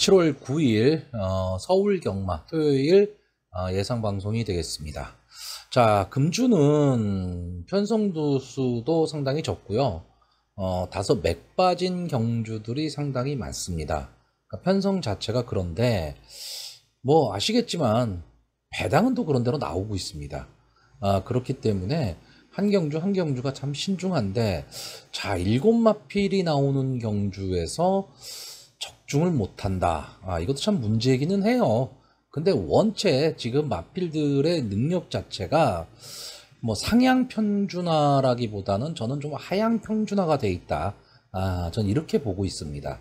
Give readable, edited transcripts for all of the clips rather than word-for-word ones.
7월 9일 서울 경마 토요일 예상 방송이 되겠습니다. 자, 금주는 편성두 수도 상당히 적고요. 다소 맥 빠진 경주들이 상당히 많습니다. 그러니까 편성 자체가 그런데 뭐 아시겠지만 배당은 또 그런 대로 나오고 있습니다. 그렇기 때문에 한 경주 한 경주가 참 신중한데, 자, 7마필이 나오는 경주에서 적중을 못한다. 이것도 참 문제이기는 해요. 근데 원체 지금 마필들의 능력 자체가 뭐 상향 평준화라기보다는 저는 좀 하향 평준화가 돼 있다. 전 이렇게 보고 있습니다.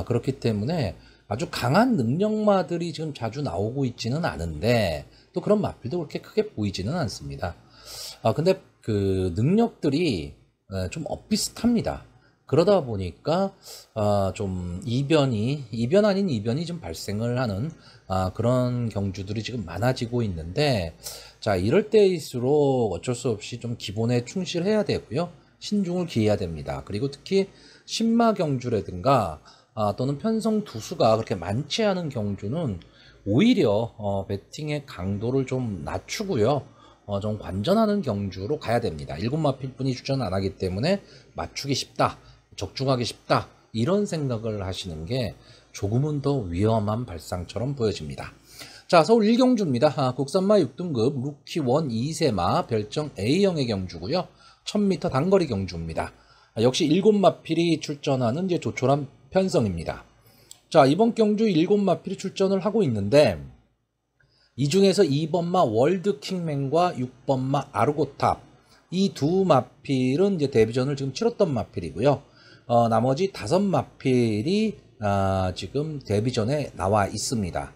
그렇기 때문에 아주 강한 능력마들이 지금 자주 나오고 있지는 않은데, 또 그런 마필도 그렇게 크게 보이지는 않습니다. 근데 그 능력들이 좀 엇비슷합니다. 그러다 보니까 좀 이변 아닌 이변이 좀 발생을 하는 그런 경주들이 지금 많아지고 있는데, 자, 이럴 때일수록 어쩔 수 없이 좀 기본에 충실해야 되고요. 신중을 기해야 됩니다. 그리고 특히 신마 경주라든가 또는 편성 두수가 그렇게 많지 않은 경주는 오히려 배팅의 강도를 좀 낮추고요. 좀 관전하는 경주로 가야 됩니다. 7마필뿐이 출전 안 하기 때문에 맞추기 쉽다, 적중하기 쉽다, 이런 생각을 하시는 게 조금은 더 위험한 발상처럼 보여집니다. 자, 서울 1경주입니다. 국산마 6등급 루키 1 2세마 별정 A형의 경주고요. 1000m 단거리 경주입니다. 역시 7마필이 출전하는 이제 조촐한 편성입니다. 자, 이번 경주 7마필이 출전을 하고 있는데, 이 중에서 2번마 월드킹맨과 6번마 아르고탑, 이 두 마필은 이제 데뷔전을 지금 치렀던 마필이고요. 나머지 5마필이 지금 데뷔전에 나와 있습니다.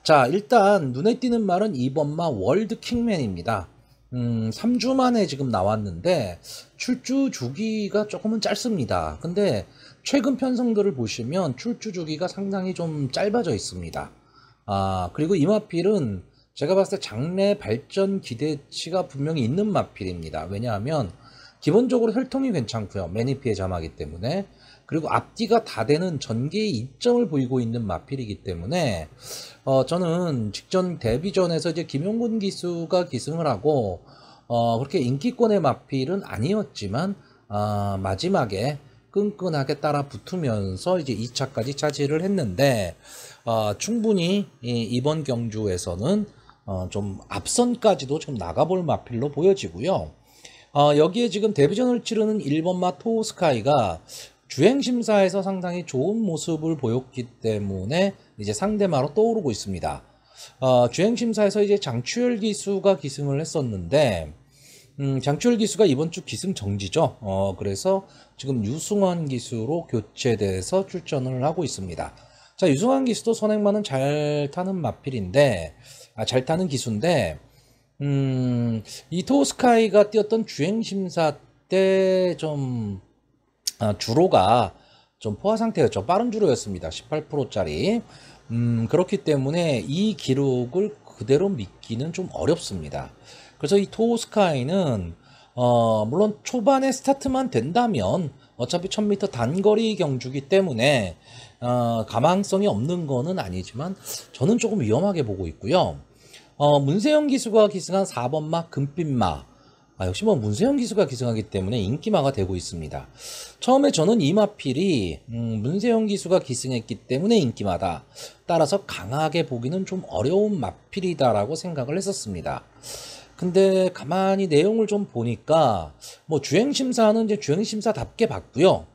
자, 일단 눈에 띄는 말은 2번마 월드킹맨입니다. 3주 만에 지금 나왔는데 출주 주기가 조금은 짧습니다. 근데 최근 편성들을 보시면 출주 주기가 상당히 좀 짧아져 있습니다. 그리고 이 마필은 제가 봤을 때 장래 발전 기대치가 분명히 있는 마필입니다. 왜냐하면 기본적으로 혈통이 괜찮고요. 매니피의 자마기 때문에. 그리고 앞뒤가 다 되는 전개의 이점을 보이고 있는 마필이기 때문에 저는 직전 데뷔전에서 이제 김용군 기수가 기승을 하고 그렇게 인기권의 마필은 아니었지만 마지막에 끈끈하게 따라 붙으면서 이제 2차까지 차지를 했는데, 충분히 이번 경주에서는 좀 앞선까지도 좀 나가볼 마필로 보여지고요. 여기에 지금 데뷔전을 치르는 1번마 토스카이가 주행심사에서 상당히 좋은 모습을 보였기 때문에 이제 상대마로 떠오르고 있습니다. 주행심사에서 이제 장추열 기수가 기승을 했었는데, 장추열 기수가 이번 주 기승 정지죠. 그래서 지금 유승환 기수로 교체돼서 출전을 하고 있습니다. 자, 유승환 기수도 선행마는 잘 타는 마필인데, 잘 타는 기수인데, 이 토스카이가 뛰었던 주행심사 때 좀 주로가 좀 포화 상태였죠. 빠른 주로였습니다. 18%짜리. 그렇기 때문에 이 기록을 그대로 믿기는 좀 어렵습니다. 그래서 이 토스카이는 물론 초반에 스타트만 된다면 어차피 1000m 단거리 경주기 때문에 가망성이 없는 거는 아니지만 저는 조금 위험하게 보고 있고요. 문세영 기수가 기승한 4번마 금빛마, 역시 뭐 문세영 기수가 기승하기 때문에 인기마가 되고 있습니다. 처음에 저는 이 마필이 문세영 기수가 기승했기 때문에 인기마다, 따라서 강하게 보기는 좀 어려운 마필이다라고 생각을 했었습니다. 근데 가만히 내용을 좀 보니까 뭐 주행심사는 이제 주행심사답게 봤고요.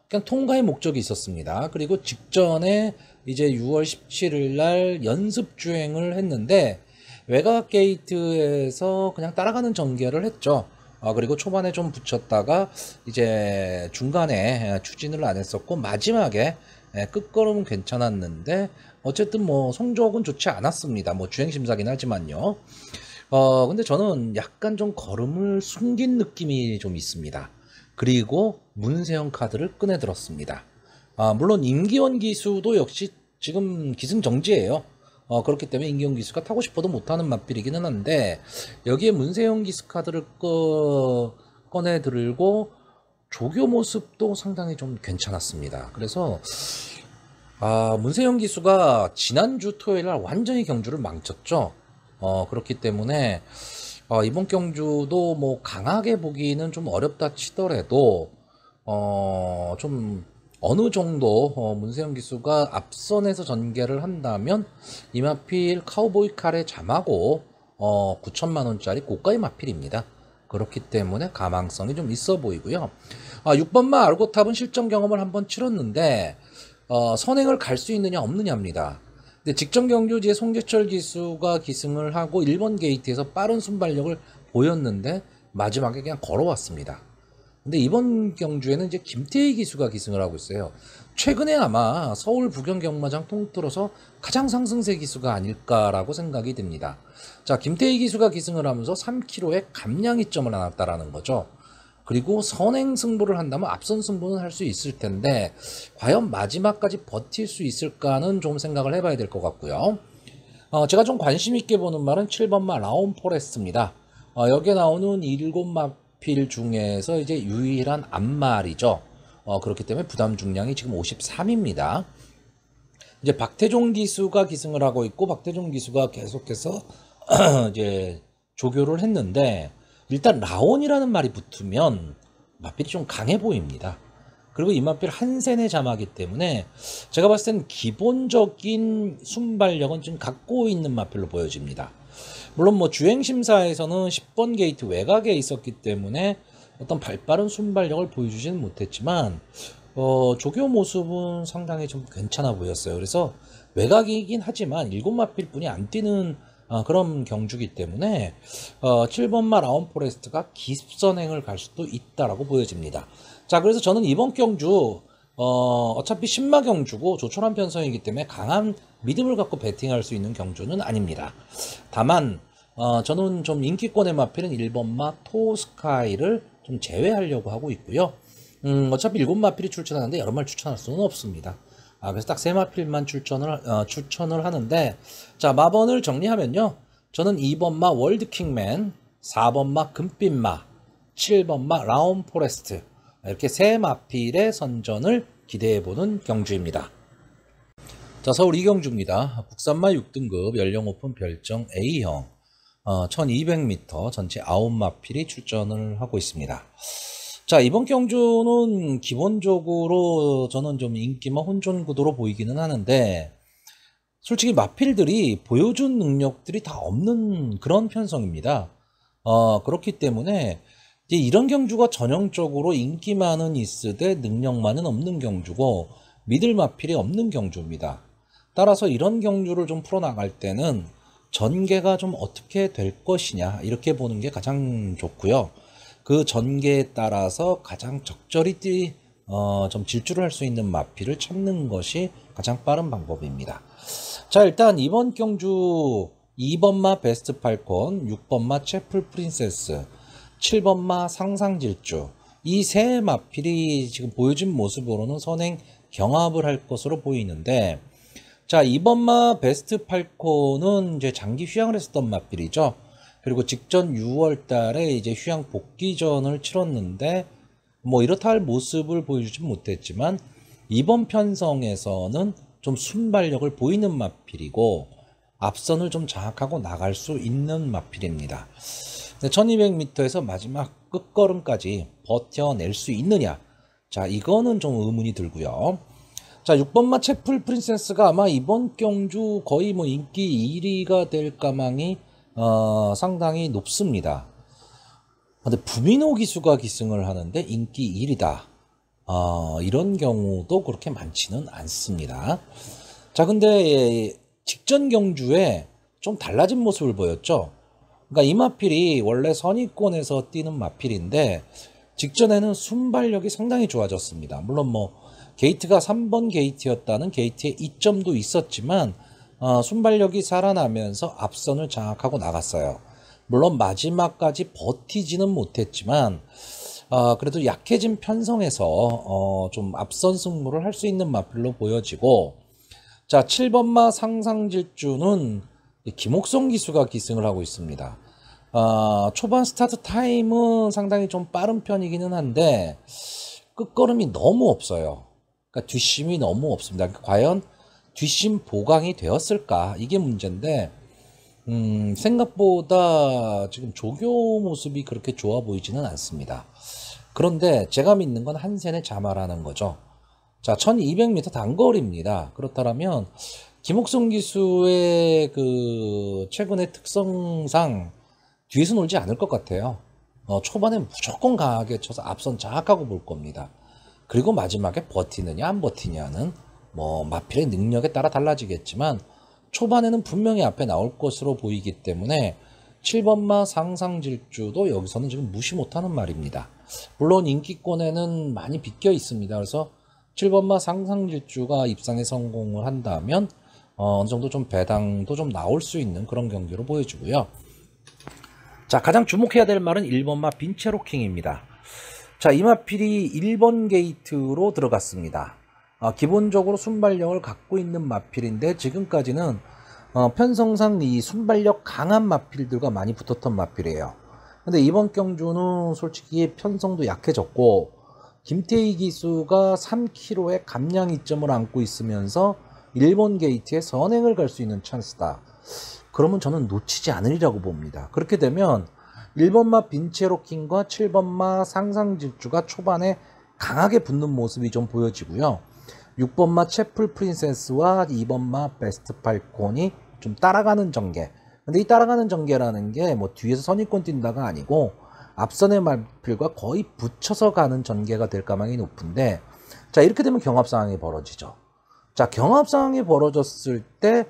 그냥 통과의 목적이 있었습니다. 그리고 직전에 이제 6월 17일 날 연습 주행을 했는데 외곽 게이트에서 그냥 따라가는 전개를 했죠. 그리고 초반에 좀 붙였다가 이제 중간에 추진을 안 했었고, 마지막에 끝걸음은 괜찮았는데 어쨌든 뭐 성적은 좋지 않았습니다. 뭐 주행심사긴 하지만요. 근데 저는 약간 좀 걸음을 숨긴 느낌이 좀 있습니다. 그리고 문세영 카드를 꺼내들었습니다. 물론 임기원 기수도 역시 지금 기승정지예요. 그렇기 때문에 임기원 기수가 타고 싶어도 못하는 마필이기는 한데, 여기에 문세영 기수 카드를 꺼내들고 조교 모습도 상당히 좀 괜찮았습니다. 그래서 문세영 기수가 지난주 토요일 날 완전히 경주를 망쳤죠. 그렇기 때문에 이번 경주도 뭐 강하게 보기는 좀 어렵다 치더라도 좀 어느 정도 문세영 기수가 앞선에서 전개를 한다면 이마필 카우보이 칼에 잠하고 9천만 원짜리 고가의 마필입니다. 그렇기 때문에 가망성이 좀 있어 보이고요. 6번마 알고탑은 실전 경험을 한번 치렀는데 선행을 갈 수 있느냐 없느냐입니다. 근데 직전 경주지에 송재철 기수가 기승을 하고 1번 게이트에서 빠른 순발력을 보였는데 마지막에 그냥 걸어왔습니다. 근데 이번 경주에는 이제 김태희 기수가 기승을 하고 있어요. 최근에 아마 서울 부경 경마장 통틀어서 가장 상승세 기수가 아닐까라고 생각이 듭니다. 자, 김태희 기수가 기승을 하면서 3kg의 감량이점을 나눴다라는 거죠. 그리고 선행 승부를 한다면 앞선 승부는 할 수 있을 텐데 과연 마지막까지 버틸 수 있을까는 좀 생각을 해봐야 될 것 같고요. 제가 좀 관심 있게 보는 말은 7번마 라온 포레스트입니다. 여기에 나오는 7마필 중에서 이제 유일한 앞말이죠. 그렇기 때문에 부담 중량이 지금 53입니다. 이제 박태종 기수가 기승을 하고 있고 박태종 기수가 계속해서 이제 조교를 했는데 일단 라온이라는 말이 붙으면 마필이 좀 강해 보입니다. 그리고 이 마필 한센의 자마기 때문에 제가 봤을 땐 기본적인 순발력은 좀 갖고 있는 마필로 보여집니다. 물론 뭐 주행심사에서는 10번 게이트 외곽에 있었기 때문에 어떤 발빠른 순발력을 보여주지는 못했지만 조교 모습은 상당히 좀 괜찮아 보였어요. 그래서 외곽이긴 하지만 7마필 뿐이 안 뛰는 그런 경주기 때문에 7번마 라온 포레스트가 기습선행을 갈 수도 있다라고 보여집니다. 자, 그래서 저는 이번 경주 어차피 신마 경주고 조촐한 편성이기 때문에 강한 믿음을 갖고 배팅할 수 있는 경주는 아닙니다. 다만 저는 좀 인기권의 마필은 1번마 토스카이를 좀 제외하려고 하고 있고요. 어차피 7마필이 출전하는데 여러 말 추천할 수는 없습니다. 그래서 딱 3마필만 추천을 하는데, 자, 마번을 정리하면요. 저는 2번마 월드킹맨, 4번마 금빛마, 7번마 라온 포레스트, 이렇게 3마필의 선전을 기대해보는 경주입니다. 자, 서울 이경주입니다. 국산마 6등급 연령 오픈 별정 A형, 1200m 전체 9마필이 출전을 하고 있습니다. 자, 이번 경주는 기본적으로 저는 좀 인기마 혼존 구도로 보이기는 하는데 솔직히 마필들이 보여준 능력들이 다 없는 그런 편성입니다. 그렇기 때문에 이제 이런 경주가 전형적으로 인기만은 있으되 능력만은 없는 경주고 믿을 마필이 없는 경주입니다. 따라서 이런 경주를 좀 풀어나갈 때는 전개가 좀 어떻게 될 것이냐 이렇게 보는 게 가장 좋고요. 그 전개에 따라서 가장 적절히 좀 질주를 할 수 있는 마필을 찾는 것이 가장 빠른 방법입니다. 자, 일단 이번 경주 2번마 베스트 팔콘, 6번마 채플 프린세스, 7번마 상상질주 이 세 마필이 지금 보여진 모습으로는 선행 경합을 할 것으로 보이는데, 자, 2번마 베스트 팔콘은 이제 장기 휴양을 했었던 마필이죠. 그리고 직전 6월 달에 이제 휴양 복귀전을 치렀는데 뭐 이렇다 할 모습을 보여주지 못했지만 이번 편성에서는 좀 순발력을 보이는 마필이고 앞선을 좀 장악하고 나갈 수 있는 마필입니다. 1200m에서 마지막 끝걸음까지 버텨낼 수 있느냐, 자, 이거는 좀 의문이 들고요. 자, 6번마 채플 프린세스가 아마 이번 경주 거의 뭐 인기 1위가 될 가망이 상당히 높습니다. 근데 부민호 기수가 기승을 하는데 인기 1위다. 이런 경우도 그렇게 많지는 않습니다. 자, 근데 직전 경주에 좀 달라진 모습을 보였죠. 그러니까 이 마필이 원래 선의권에서 뛰는 마필인데 직전에는 순발력이 상당히 좋아졌습니다. 물론 뭐 게이트가 3번 게이트였다는 게이트의 이점도 있었지만 순발력이 살아나면서 앞선을 장악하고 나갔어요. 물론 마지막까지 버티지는 못했지만 그래도 약해진 편성에서 좀 앞선 승부를 할 수 있는 마필로 보여지고, 자, 7번마 상상질주는 김옥성 기수가 기승을 하고 있습니다. 초반 스타트 타임은 상당히 좀 빠른 편이기는 한데 끝걸음이 너무 없어요. 그러니까 뒷심이 너무 없습니다. 그러니까 과연 뒷심 보강이 되었을까? 이게 문제인데 생각보다 지금 조교 모습이 그렇게 좋아 보이지는 않습니다. 그런데 제가 믿는 건 한센의 자마라는 거죠. 자, 1200m 단거리입니다. 그렇다면 김옥성 기수의 그 최근의 특성상 뒤에서 놀지 않을 것 같아요. 초반에 무조건 강하게 쳐서 앞선 장악하고 볼 겁니다. 그리고 마지막에 버티느냐 안 버티냐는 뭐 마필의 능력에 따라 달라지겠지만 초반에는 분명히 앞에 나올 것으로 보이기 때문에 7번마 상상질주도 여기서는 지금 무시 못하는 말입니다. 물론 인기권에는 많이 비껴 있습니다. 그래서 7번마 상상질주가 입상에 성공을 한다면 어느 정도 좀 배당도 좀 나올 수 있는 그런 경기로 보여주고요. 자, 가장 주목해야 될 말은 1번마 빈체로킹입니다. 자, 이 마필이 1번 게이트로 들어갔습니다. 기본적으로 순발력을 갖고 있는 마필인데 지금까지는 편성상 이 순발력 강한 마필들과 많이 붙었던 마필이에요. 근데 이번 경주는 솔직히 편성도 약해졌고 김태희 기수가 3km의 감량 이점을 안고 있으면서 1번 게이트에 선행을 갈 수 있는 찬스다. 그러면 저는 놓치지 않으리라고 봅니다. 그렇게 되면 1번마 빈체로킹과 7번마 상상질주가 초반에 강하게 붙는 모습이 좀 보여지고요. 6번마 채플 프린세스와 2번마 베스트 팔콘이 좀 따라가는 전개. 근데 이 따라가는 전개라는 게 뭐 뒤에서 선입권 뛴다가 아니고 앞선의 마필과 거의 붙여서 가는 전개가 될 가망이 높은데, 자, 이렇게 되면 경합 상황이 벌어지죠. 자, 경합 상황이 벌어졌을 때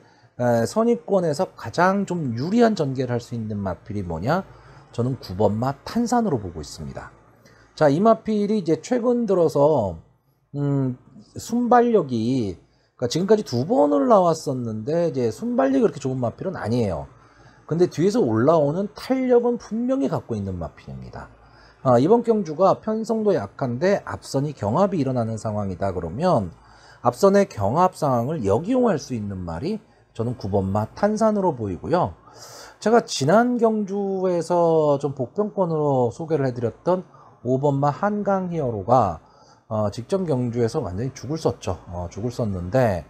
선입권에서 가장 좀 유리한 전개를 할 수 있는 마필이 뭐냐? 저는 9번마 탄산으로 보고 있습니다. 자, 이 마필이 이제 최근 들어서 순발력이, 그러니까 지금까지 2번을 나왔었는데 이제 순발력이 그렇게 좋은 마필은 아니에요. 근데 뒤에서 올라오는 탄력은 분명히 갖고 있는 마필입니다. 이번 경주가 편성도 약한데 앞선이 경합이 일어나는 상황이다 그러면 앞선의 경합 상황을 역이용할 수 있는 말이 저는 9번마 탄산으로 보이고요. 제가 지난 경주에서 좀 복병권으로 소개를 해드렸던 5번마 한강 히어로가 직전 경주에서 완전히 죽을 썼죠. 죽을 썼는데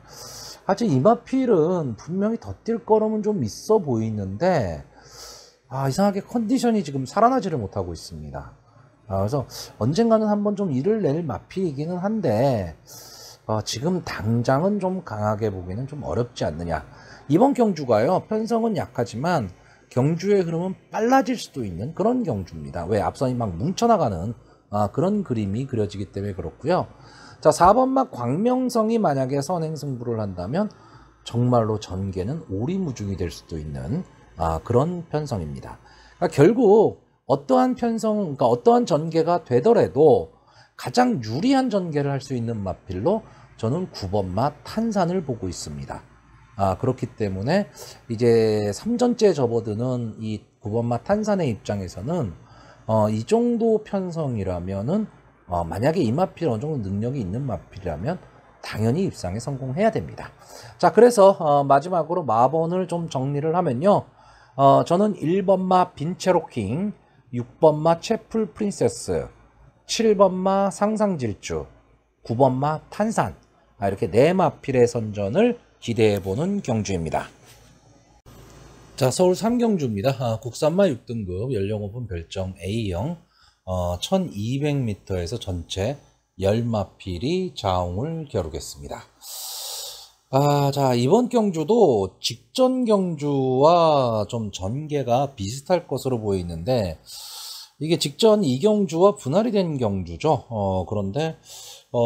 사실 이 마필은 분명히 더 뛸 거름은 좀 있어 보이는데 이상하게 컨디션이 지금 살아나지를 못하고 있습니다. 그래서 언젠가는 한번 좀 일을 낼 마필이기는 한데 지금 당장은 좀 강하게 보기는 좀 어렵지 않느냐. 이번 경주가요, 편성은 약하지만 경주의 흐름은 빨라질 수도 있는 그런 경주입니다. 왜? 앞선이 막 뭉쳐나가는 그런 그림이 그려지기 때문에 그렇고요. 자, 4번마 광명성이 만약에 선행 승부를 한다면 정말로 전개는 오리무중이 될 수도 있는 그런 편성입니다. 그러니까 결국 어떠한 편성, 그러니까 어떠한 전개가 되더라도 가장 유리한 전개를 할 수 있는 마필로 저는 9번마 탄산을 보고 있습니다. 그렇기 때문에 이제 3전째 접어드는 이 9번마 탄산의 입장에서는 이 정도 편성이라면은 만약에 이 마필 어느 정도 능력이 있는 마필이라면 당연히 입상에 성공해야 됩니다. 자, 그래서 마지막으로 마번을 좀 정리를 하면요. 저는 1번마 빈체로킹, 6번마 채플 프린세스, 7번마 상상질주, 9번마 탄산, 이렇게 4마필의 선전을 기대해보는 경주입니다. 자, 서울 3경주입니다. 국산마 6등급 연령 오픈 별점 A형 1200m에서 전체 10마필이 자웅을 겨루겠습니다. 자, 이번 경주도 직전 경주와 좀 전개가 비슷할 것으로 보이는데 이게 직전 2경주와 분할이 된 경주죠. 그런데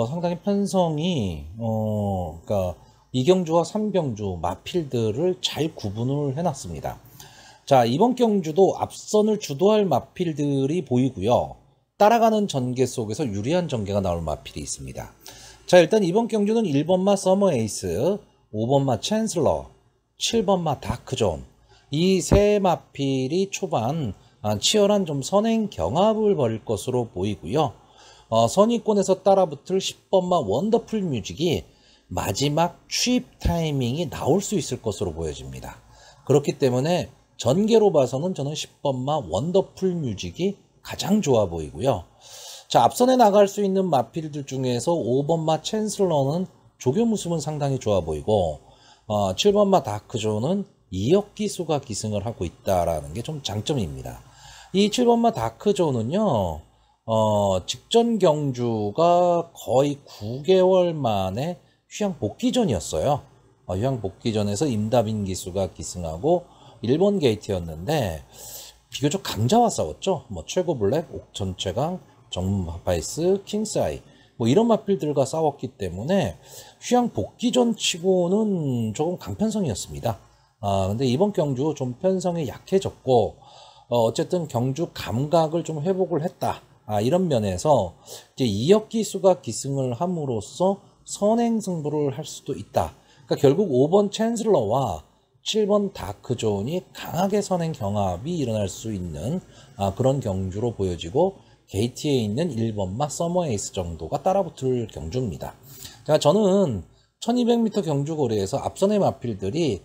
상당히 편성이 그러니까 2경주와 3경주 마필들을 잘 구분을 해놨습니다. 자, 이번 경주도 앞선을 주도할 마필들이 보이고요. 따라가는 전개 속에서 유리한 전개가 나올 마필이 있습니다. 자, 일단 이번 경주는 1번마 서머 에이스, 5번마 챈슬러, 7번마 다크존, 이 세 마필이 초반 치열한 좀 선행 경합을 벌일 것으로 보이고요. 선위권에서 따라붙을 10번마 원더풀 뮤직이 마지막 취입 타이밍이 나올 수 있을 것으로 보여집니다. 그렇기 때문에 전개로 봐서는 저는 10번마 원더풀 뮤직이 가장 좋아 보이고요. 자, 앞선에 나갈 수 있는 마필들 중에서 5번마 챈슬러는 조교 모습은 상당히 좋아 보이고 7번마 다크존은 2억 기수가 기승을 하고 있다라는 게 좀 장점입니다. 이 7번마 다크존은요 직전 경주가 거의 9개월 만에 휴양 복귀전이었어요. 휴양 복귀전에서 임다빈 기수가 기승하고 1번 게이트였는데 비교적 강자와 싸웠죠. 뭐 최고 블랙, 옥천 최강, 정문 파파이스, 킹스아이 뭐 이런 마필들과 싸웠기 때문에 휴양 복귀전 치고는 조금 강편성이었습니다. 근데 이번 경주 좀 편성이 약해졌고 어쨌든 경주 감각을 좀 회복을 했다. 이런 면에서 이제 2억 기수가 기승을 함으로써 선행 승부를 할 수도 있다. 그러니까 결국 5번 챈슬러와 7번 다크존이 강하게 선행 경합이 일어날 수 있는 그런 경주로 보여지고 게이트에 있는 1번마 서머에이스 정도가 따라붙을 경주입니다. 자, 저는 1200m 경주거리에서 앞선의 마필들이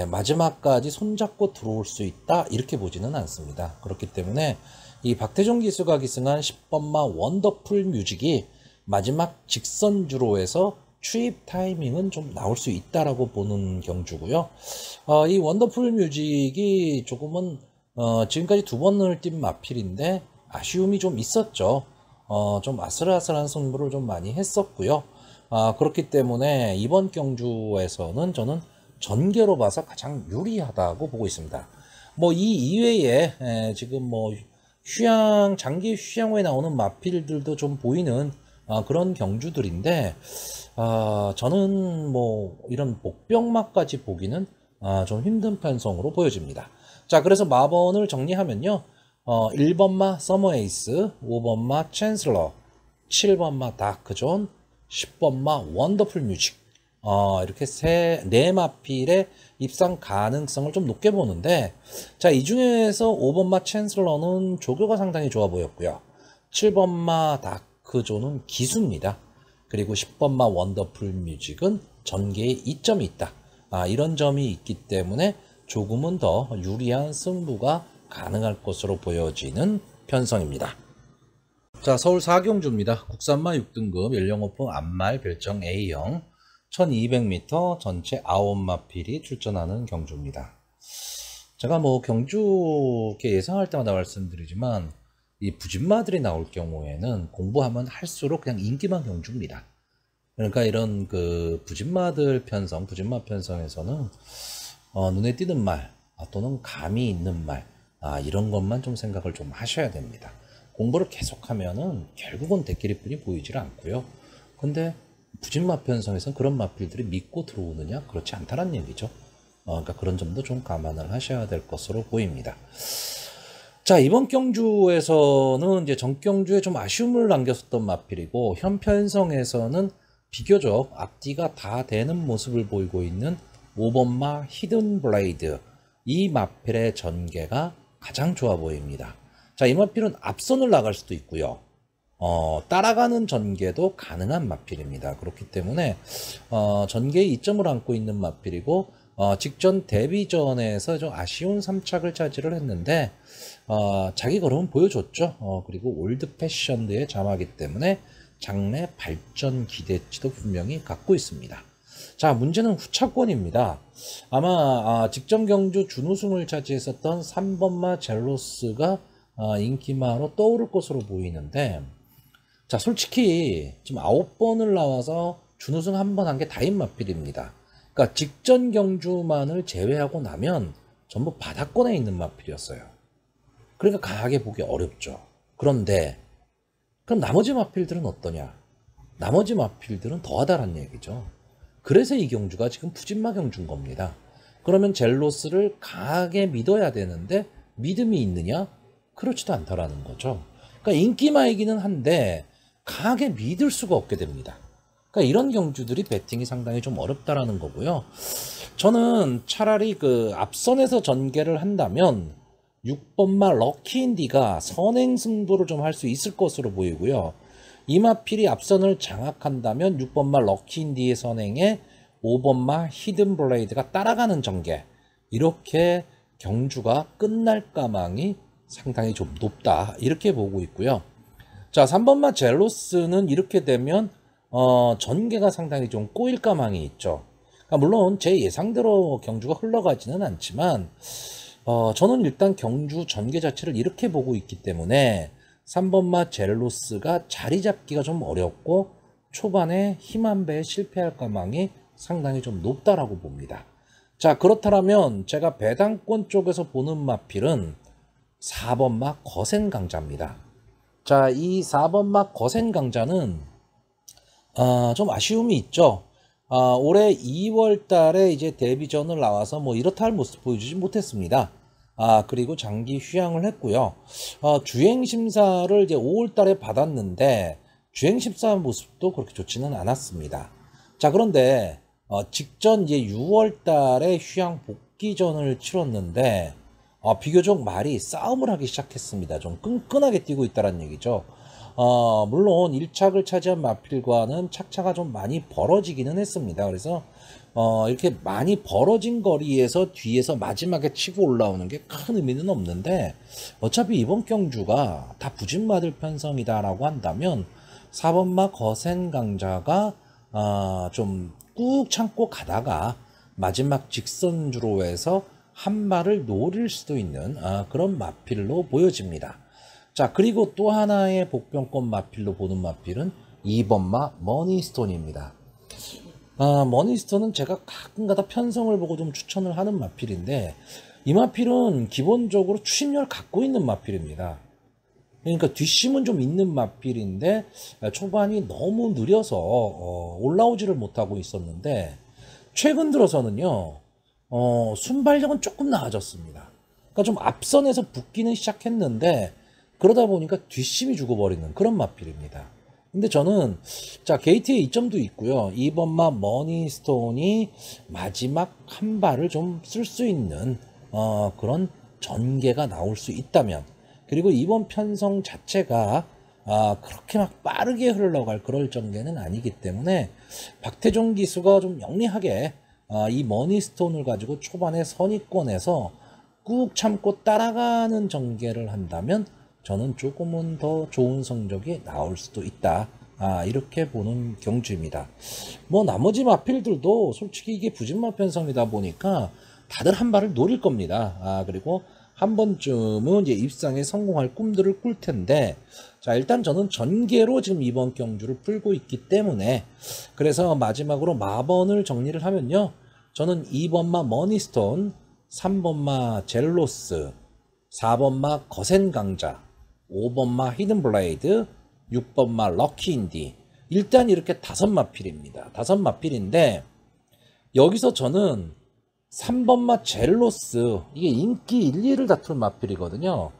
마지막까지 손잡고 들어올 수 있다 이렇게 보지는 않습니다. 그렇기 때문에 이 박태종 기수가 기승한 10번마 원더풀 뮤직이 마지막 직선주로에서 추입 타이밍은 좀 나올 수 있다라고 보는 경주고요. 이 원더풀 뮤직이 조금은 지금까지 2번을 뛴 마필인데 아쉬움이 좀 있었죠. 좀 아슬아슬한 승부를 좀 많이 했었고요. 그렇기 때문에 이번 경주에서는 저는 전개로 봐서 가장 유리하다고 보고 있습니다. 뭐 이 이외에 지금 뭐 장기 휴양 후에 나오는 마필들도 좀 보이는 그런 경주들인데 저는 뭐 이런 복병마까지 보기는 좀 힘든 편성으로 보여집니다. 자, 그래서 마번을 정리하면요. 1번마 서머에이스, 5번마 챈슬러, 7번마 다크존, 10번마 원더풀 뮤직 이렇게 네 마필의 입상 가능성을 좀 높게 보는데 자, 이 중에서 5번마 챈슬러는 조교가 상당히 좋아 보였고요. 7번마 다크존은 기수입니다. 그리고 10번마 원더풀 뮤직은 전개에 이점이 있다. 이런 점이 있기 때문에 조금은 더 유리한 승부가 가능할 것으로 보여지는 편성입니다. 자, 서울 4경주입니다. 국산마 6등급 연령오픈 암말 별정 A형 1200m 전체 9마필이 출전하는 경주입니다. 제가 뭐 경주 예상할 때마다 말씀드리지만 이 부진마들이 나올 경우에는 공부하면 할수록 그냥 인기만 경주입니다. 그러니까 이런 그 부진마들 편성, 부진마 편성에서는 눈에 띄는 말 또는 감이 있는 말 이런 것만 좀 생각을 좀 하셔야 됩니다. 공부를 계속하면은 결국은 대끼리뿐이 보이질 않고요. 근데 부진마 편성에서는 그런 마필들이 믿고 들어오느냐? 그렇지 않다는 얘기죠. 그러니까 그런 점도 좀 감안을 하셔야 될 것으로 보입니다. 자, 이번 경주에서는 이제 전 경주에 좀 아쉬움을 남겼었던 마필이고 현 편성에서는 비교적 앞뒤가 다 되는 모습을 보이고 있는 5번마 히든 블레이드 이 마필의 전개가 가장 좋아 보입니다. 자, 이 마필은 앞선을 나갈 수도 있고요. 따라가는 전개도 가능한 마필입니다. 그렇기 때문에 전개에 이점을 안고 있는 마필이고 직전 데뷔전에서 좀 아쉬운 3착을 차지를 했는데 자기 걸음은 보여줬죠. 그리고 올드 패션드의 자마기 때문에 장래 발전 기대치도 분명히 갖고 있습니다. 자, 문제는 후차권입니다. 아마 직전 경주 준우승을 차지했었던 3번마 젤로스가 인기마로 떠오를 것으로 보이는데 자, 솔직히 지금 9번을 나와서 준우승 한 번 한 게 다인 마필입니다. 그러니까 직전 경주만을 제외하고 나면 전부 바닥권에 있는 마필이었어요. 그러니까 강하게 보기 어렵죠. 그런데 그럼 나머지 마필들은 어떠냐? 나머지 마필들은 더하다란 얘기죠. 그래서 이 경주가 지금 푸진마 경주인 겁니다. 그러면 젤로스를 강하게 믿어야 되는데 믿음이 있느냐? 그렇지도 않다라는 거죠. 그러니까 인기마이기는 한데 강하게 믿을 수가 없게 됩니다. 그러니까 이런 경주들이 배팅이 상당히 좀 어렵다라는 거고요. 저는 차라리 그 앞선에서 전개를 한다면 6번마 럭키인디가 선행 승부를 좀 할 수 있을 것으로 보이고요. 이마필이 앞선을 장악한다면 6번마 럭키인디의 선행에 5번마 히든 블레이드가 따라가는 전개 이렇게 경주가 끝날 가망이 상당히 좀 높다 이렇게 보고 있고요. 자, 3번마 젤로스는 이렇게 되면 전개가 상당히 좀 꼬일 가망이 있죠. 그러니까 물론 제 예상대로 경주가 흘러가지는 않지만 저는 일단 경주 전개 자체를 이렇게 보고 있기 때문에 3번마 젤로스가 자리 잡기가 좀 어렵고 초반에 힘 한 배에 실패할 가망이 상당히 좀 높다라고 봅니다. 자, 그렇다면 제가 배당권 쪽에서 보는 마필은 4번마 거센강자입니다. 자, 이 4번마 거센강자는 좀 아쉬움이 있죠. 올해 2월 달에 이제 데뷔전을 나와서 뭐 이렇다 할 모습 보여주지 못했습니다. 그리고 장기 휴양을 했고요. 주행심사를 이제 5월 달에 받았는데 주행심사 모습도 그렇게 좋지는 않았습니다. 자, 그런데 직전 이제 6월 달에 휴양 복귀전을 치렀는데 비교적 말이 싸움을 하기 시작했습니다. 좀 끈끈하게 뛰고 있다는 얘기죠. 물론 1착을 차지한 마필과는 착차가 좀 많이 벌어지기는 했습니다. 그래서 이렇게 많이 벌어진 거리에서 뒤에서 마지막에 치고 올라오는 게 큰 의미는 없는데 어차피 이번 경주가 다 부진맞을 편성이다라고 한다면 4번마 거센강자가 좀 꾹 참고 가다가 마지막 직선주로 해서 한 발을 노릴 수도 있는 그런 마필로 보여집니다. 자, 그리고 또 하나의 복병권 마필로 보는 마필은 2번마 머니스톤입니다. 머니스톤은 제가 가끔가다 편성을 보고 좀 추천을 하는 마필인데 이 마필은 기본적으로 추심력을 갖고 있는 마필입니다. 그러니까 뒷심은 좀 있는 마필인데 초반이 너무 느려서 올라오지를 못하고 있었는데 최근 들어서는요 순발력은 조금 나아졌습니다. 그러니까 좀 앞선에서 붙기는 시작했는데 그러다 보니까 뒷심이 죽어버리는 그런 마필입니다. 근데 저는 자 게이트에 이점도 있고요. 2번마 머니스톤이 마지막 한 발을 좀 쓸 수 있는 그런 전개가 나올 수 있다면 그리고 이번 편성 자체가 그렇게 막 빠르게 흘러갈 그럴 전개는 아니기 때문에 박태종 기수가 좀 영리하게 이 머니스톤을 가지고 초반에 선입권에서 꾹 참고 따라가는 전개를 한다면 저는 조금은 더 좋은 성적이 나올 수도 있다. 이렇게 보는 경주입니다. 뭐 나머지 마필들도 솔직히 이게 부진마 편성이다 보니까 다들 한 발을 노릴 겁니다. 그리고 한 번쯤은 이제 입상에 성공할 꿈들을 꿀 텐데 자 일단 저는 전개로 지금 이번 경주를 풀고 있기 때문에 그래서 마지막으로 마번을 정리를 하면요. 저는 2번마 머니스톤, 3번마 젤로스, 4번마 거센강자, 5번마 히든블레이드, 6번마 럭키인디 일단 이렇게 5마필입니다. 5마필인데 여기서 저는 3번마 젤로스 이게 인기 1, 2를 다투는 마필이거든요.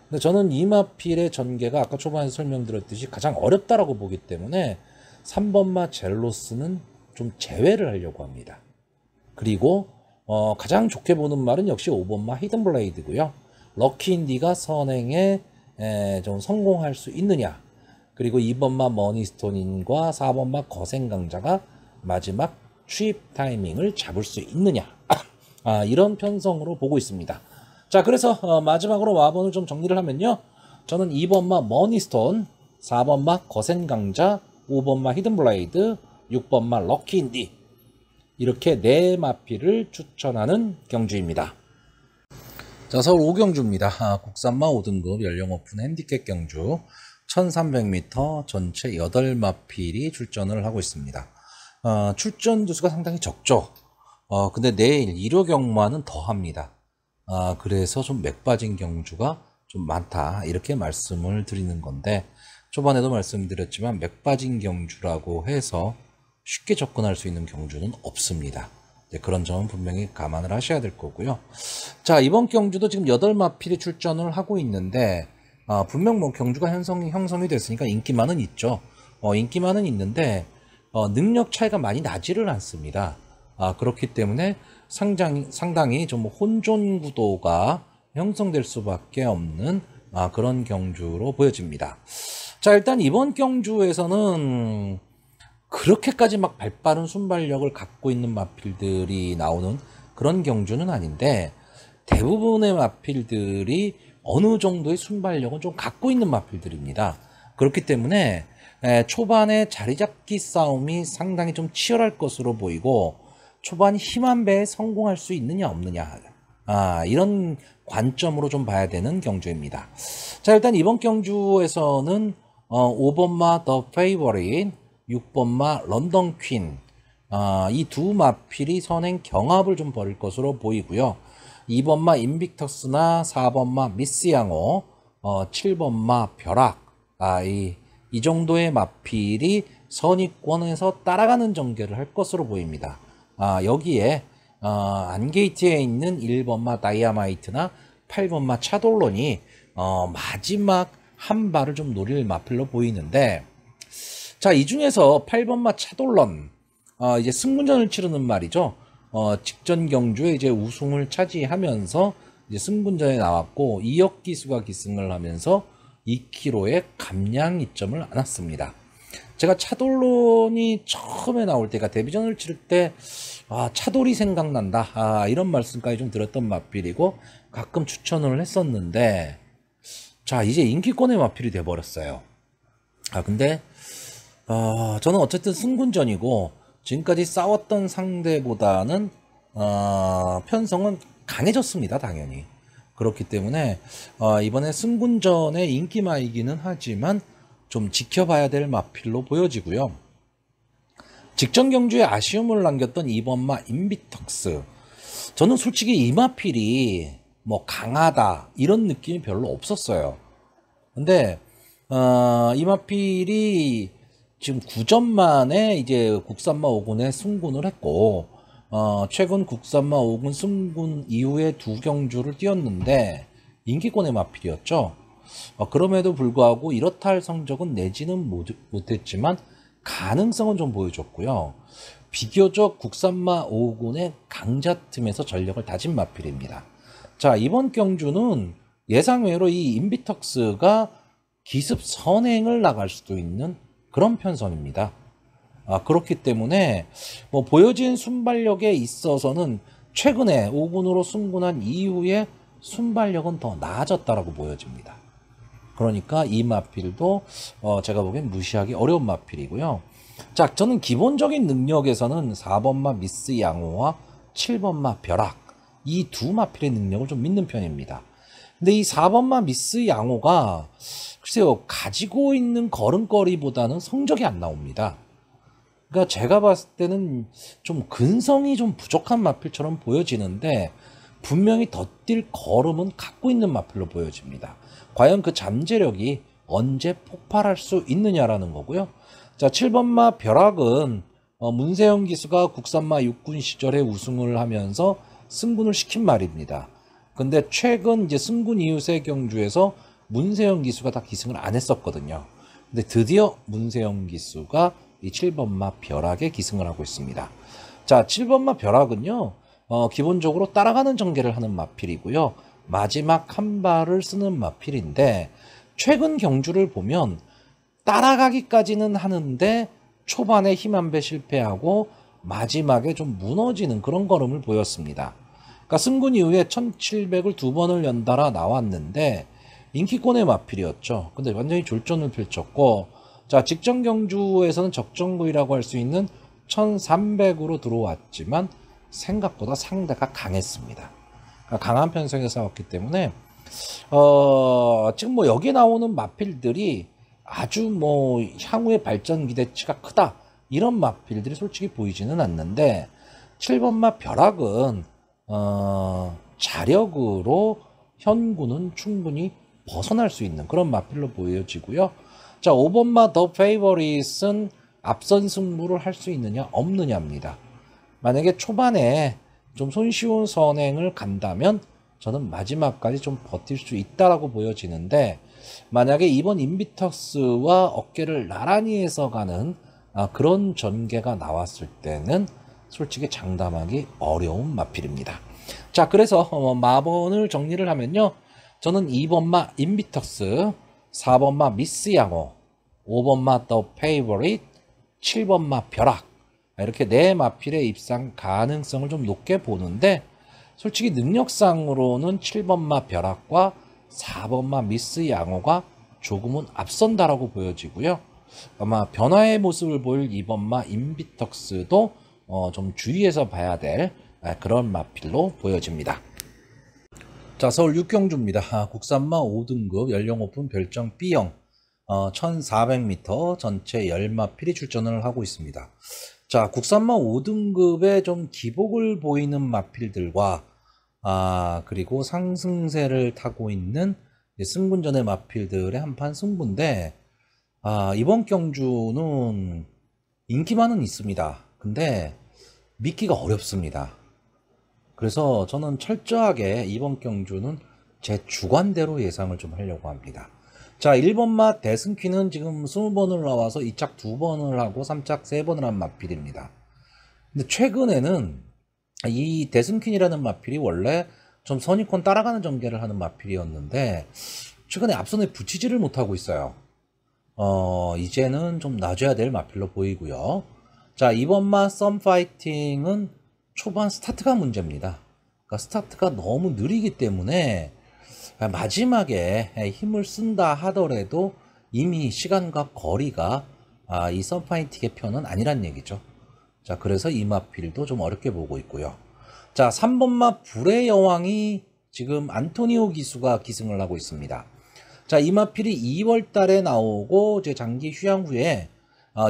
근데 저는 이 마필의 전개가 아까 초반에 설명드렸듯이 가장 어렵다라고 보기 때문에 3번마 젤로스는 좀 제외를 하려고 합니다. 그리고 가장 좋게 보는 말은 역시 5번마 히든블레이드고요. 럭키인디가 선행에 좀 성공할 수 있느냐 그리고 2번마 머니스톤인과 4번마 거센강자가 마지막 취입 타이밍을 잡을 수 있느냐 이런 편성으로 보고 있습니다. 자 그래서 마지막으로 마번을 좀 정리를 하면요. 저는 2번마 머니스톤, 4번마 거센강자, 5번마 히든블레이드, 6번마 럭키인디 이렇게 4마필을 추천하는 경주입니다. 자 서울 5경주입니다. 국산마 5등급 연령 오픈 핸디캡 경주 1300m 전체 8마필이 출전을 하고 있습니다. 출전 두수가 상당히 적죠. 근데 내일 1호 경마는 더 합니다. 그래서 좀 맥 빠진 경주가 좀 많다 이렇게 말씀을 드리는 건데 초반에도 말씀드렸지만 맥 빠진 경주라고 해서 쉽게 접근할 수 있는 경주는 없습니다. 그런 점은 분명히 감안을 하셔야 될 거고요. 자 이번 경주도 지금 8마필이 출전을 하고 있는데 분명 뭐 경주가 형성이 됐으니까 인기만은 있죠. 인기만은 있는데 능력 차이가 많이 나지를 않습니다. 그렇기 때문에 상당히 좀 혼존 구도가 형성될 수밖에 없는 그런 경주로 보여집니다. 자 일단 이번 경주에서는 그렇게까지 막 발빠른 순발력을 갖고 있는 마필들이 나오는 그런 경주는 아닌데 대부분의 마필들이 어느 정도의 순발력은 좀 갖고 있는 마필들입니다. 그렇기 때문에 초반에 자리잡기 싸움이 상당히 좀 치열할 것으로 보이고 초반 힘한 배에 성공할 수 있느냐 없느냐 이런 관점으로 좀 봐야 되는 경주입니다. 자, 일단 이번 경주에서는 5번마 더 페이버릿, 6번마 런던 퀸 이 두 마필이 선행 경합을 좀 벌일 것으로 보이고요. 2번마 인빅터스나 4번마 미스 양호, 7번마 벼락 이 정도의 마필이 선입권에서 따라가는 전개를 할 것으로 보입니다. 여기에 안게이트에 있는 1번마 다이아마이트나 8번마 차돌론이 마지막 한 발을 좀 노릴 마필로 보이는데, 자, 이 중에서 8번마 차돌론 이제 승분전을 치르는 말이죠. 직전 경주에 이제 우승을 차지하면서 이제 승분전에 나왔고 이역 기수가 기승을 하면서 2km의 감량 이점을 안았습니다. 제가 차돌론이 처음에 나올 때가 데뷔전을 치를 때 차돌이 생각난다 이런 말씀까지 좀 드렸던 마필이고 가끔 추천을 했었는데, 자, 이제 인기권의 마필이 돼버렸어요. 근데 저는 어쨌든 승군전이고 지금까지 싸웠던 상대보다는 편성은 강해졌습니다. 당연히. 그렇기 때문에 이번에 승군전의 인기마이기는 하지만 좀 지켜봐야 될 마필로 보여지고요. 직전 경주에 아쉬움을 남겼던 2번마 인비턱스, 저는 솔직히 이 마필이 뭐 강하다 이런 느낌이 별로 없었어요. 근데 이 마필이 지금 9전 만에 이제 국산마 5군에 승군을 했고 최근 국산마 5군 승군 이후에 두 경주를 뛰었는데 인기권의 마필이었죠. 그럼에도 불구하고 이렇다 할 성적은 내지는 못했지만 가능성은 좀 보여줬고요. 비교적 국산마 5군의 강자 틈에서 전력을 다진 마필입니다. 자, 이번 경주는 예상외로 이 인비턱스가 기습 선행을 나갈 수도 있는 그런 편성입니다. 그렇기 때문에 뭐 보여진 순발력에 있어서는 최근에 5군으로 승군한 이후에 순발력은 더 나아졌다라고 보여집니다. 그러니까 이 마필도 제가 보기엔 무시하기 어려운 마필이고요. 자, 저는 기본적인 능력에서는 4번마 미스 양호와 7번마 벼락 이 두 마필의 능력을 좀 믿는 편입니다. 근데 이 4번마 미스 양호가 글쎄요, 가지고 있는 걸음걸이보다는 성적이 안 나옵니다. 그러니까 제가 봤을 때는 좀 근성이 좀 부족한 마필처럼 보여지는데 분명히 더 뛸 걸음은 갖고 있는 마필로 보여집니다. 과연 그 잠재력이 언제 폭발할 수 있느냐라는 거고요. 자, 7번마 벼락은 문세영 기수가 국산마 6군 시절에 우승을 하면서 승군을 시킨 말입니다. 근데 최근 이제 승군 이후 세 경주에서 문세영 기수가 다 기승을 안 했었거든요. 근데 드디어 문세영 기수가 이 7번마 벼락에 기승을 하고 있습니다. 자, 7번마 벼락은요, 기본적으로 따라가는 전개를 하는 마필이고요. 마지막 한 발을 쓰는 마필인데 최근 경주를 보면 따라가기까지는 하는데 초반에 힘 한 배 실패하고 마지막에 좀 무너지는 그런 걸음을 보였습니다. 그러니까 승군 이후에 1700을 두 번을 연달아 나왔는데 인기권의 마필이었죠. 근데 완전히 졸전을 펼쳤고, 자, 직전 경주에서는 적정구이라고 할 수 있는 1300으로 들어왔지만 생각보다 상대가 강했습니다. 그러니까 강한 편성에 싸웠기 때문에 지금 뭐 여기 나오는 마필들이 아주 뭐 향후의 발전 기대치가 크다 이런 마필들이 솔직히 보이지는 않는데 7번마 벼락은 자력으로 현구는 충분히 벗어날 수 있는 그런 마필로 보여지고요. 자, 5번마 더 페이버릿은 앞선 승부를 할 수 있느냐 없느냐입니다. 만약에 초반에 좀 손쉬운 선행을 간다면 저는 마지막까지 좀 버틸 수 있다라고 보여지는데, 만약에 이번 인비턱스와 어깨를 나란히 해서 가는 그런 전개가 나왔을 때는 솔직히 장담하기 어려운 마필입니다. 자, 그래서 마번을 정리를 하면요, 저는 2번마 인비턱스, 4번마 미스 양호, 5번마 더 페이버릿, 7번마 벼락 이렇게 네 마필의 입상 가능성을 좀 높게 보는데, 솔직히 능력상으로는 7번마 벼락과 4번마 미스 양호가 조금은 앞선다라고 보여지고요. 아마 변화의 모습을 보일 2번마 인비턱스도 좀 주의해서 봐야 될 그런 마필로 보여집니다. 자, 서울 6경주입니다. 국산마 5등급 연령 오픈 별정 B형 1400m 전체 10마필이 출전을 하고 있습니다. 자, 국산마 5등급에 좀 기복을 보이는 마필들과 그리고 상승세를 타고 있는 승군전의 마필들의 한판 승부인데 이번 경주는 인기만은 있습니다. 근데 믿기가 어렵습니다. 그래서 저는 철저하게 이번 경주는 제 주관대로 예상을 좀 하려고 합니다. 자, 1번마 대승퀴는 지금 20번을 나와서 2착 2번을 하고 3착 3번을 한 마필입니다. 근데 최근에는 이 대승퀸이라는 마필이 원래 좀 선입권 따라가는 전개를 하는 마필이었는데 최근에 앞선에 붙이지를 못하고 있어요. 이제는 좀 놔줘야 될 마필로 보이고요. 자, 이번마 썸파이팅은 초반 스타트가 문제입니다. 그러니까 스타트가 너무 느리기 때문에 마지막에 힘을 쓴다 하더라도 이미 시간과 거리가 이 썸파이팅의 편은 아니란 얘기죠. 자, 그래서 이 마필도 좀 어렵게 보고 있고요. 자, 3번마 불의 여왕이 지금 안토니오 기수가 기승을 하고 있습니다. 자, 이 마필이 2월 달에 나오고 이제 장기 휴양 후에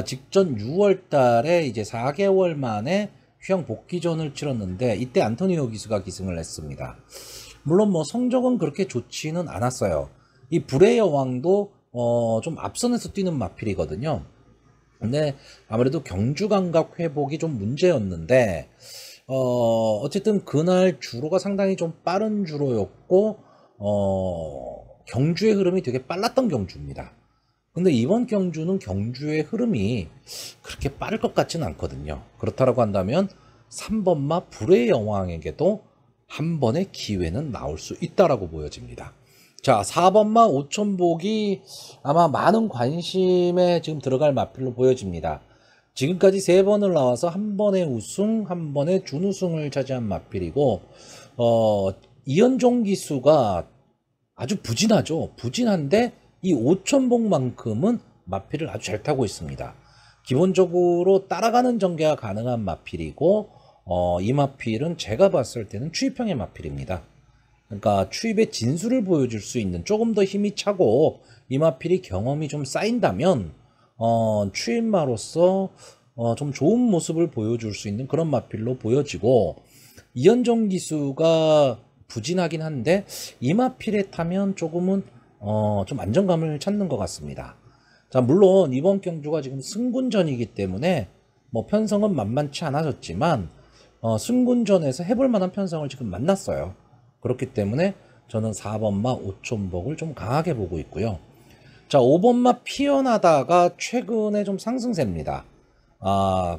직전 6월 달에 이제 4개월 만에 휴양 복귀전을 치렀는데 이때 안토니오 기수가 기승을 했습니다. 물론 뭐 성적은 그렇게 좋지는 않았어요. 이 불의 여왕도 좀 앞선에서 뛰는 마필이거든요. 근데 아무래도 경주 감각 회복이 좀 문제였는데 어쨌든 그날 주로가 상당히 좀 빠른 주로였고 경주의 흐름이 되게 빨랐던 경주입니다. 근데 이번 경주는 경주의 흐름이 그렇게 빠를 것 같지는 않거든요. 그렇다고 한다면 3번마 불의 여왕에게도 한 번의 기회는 나올 수 있다라고 보여집니다. 자, 4번마 오천복이 아마 많은 관심에 지금 들어갈 마필로 보여집니다. 지금까지 3번을 나와서 한 번의 우승, 한 번의 준우승을 차지한 마필이고 이현종 기수가 아주 부진하죠. 부진한데 이 오천복만큼은 마필을 아주 잘 타고 있습니다. 기본적으로 따라가는 전개가 가능한 마필이고 이 마필은 제가 봤을 때는 추입형의 마필입니다. 그러니까 추입의 진수를 보여줄 수 있는 조금 더 힘이 차고 이 마필이 경험이 좀 쌓인다면 추입마로서 좀 좋은 모습을 보여줄 수 있는 그런 마필로 보여지고 이현정 기수가 부진하긴 한데 이 마필에 타면 조금은 좀 안정감을 찾는 것 같습니다. 자, 물론 이번 경주가 지금 승군전이기 때문에 뭐 편성은 만만치 않아졌지만 승군전에서 해볼 만한 편성을 지금 만났어요. 그렇기 때문에 저는 4번마 오천복을 좀 강하게 보고 있고요. 자, 5번마 피어나다가 최근에 좀 상승세입니다.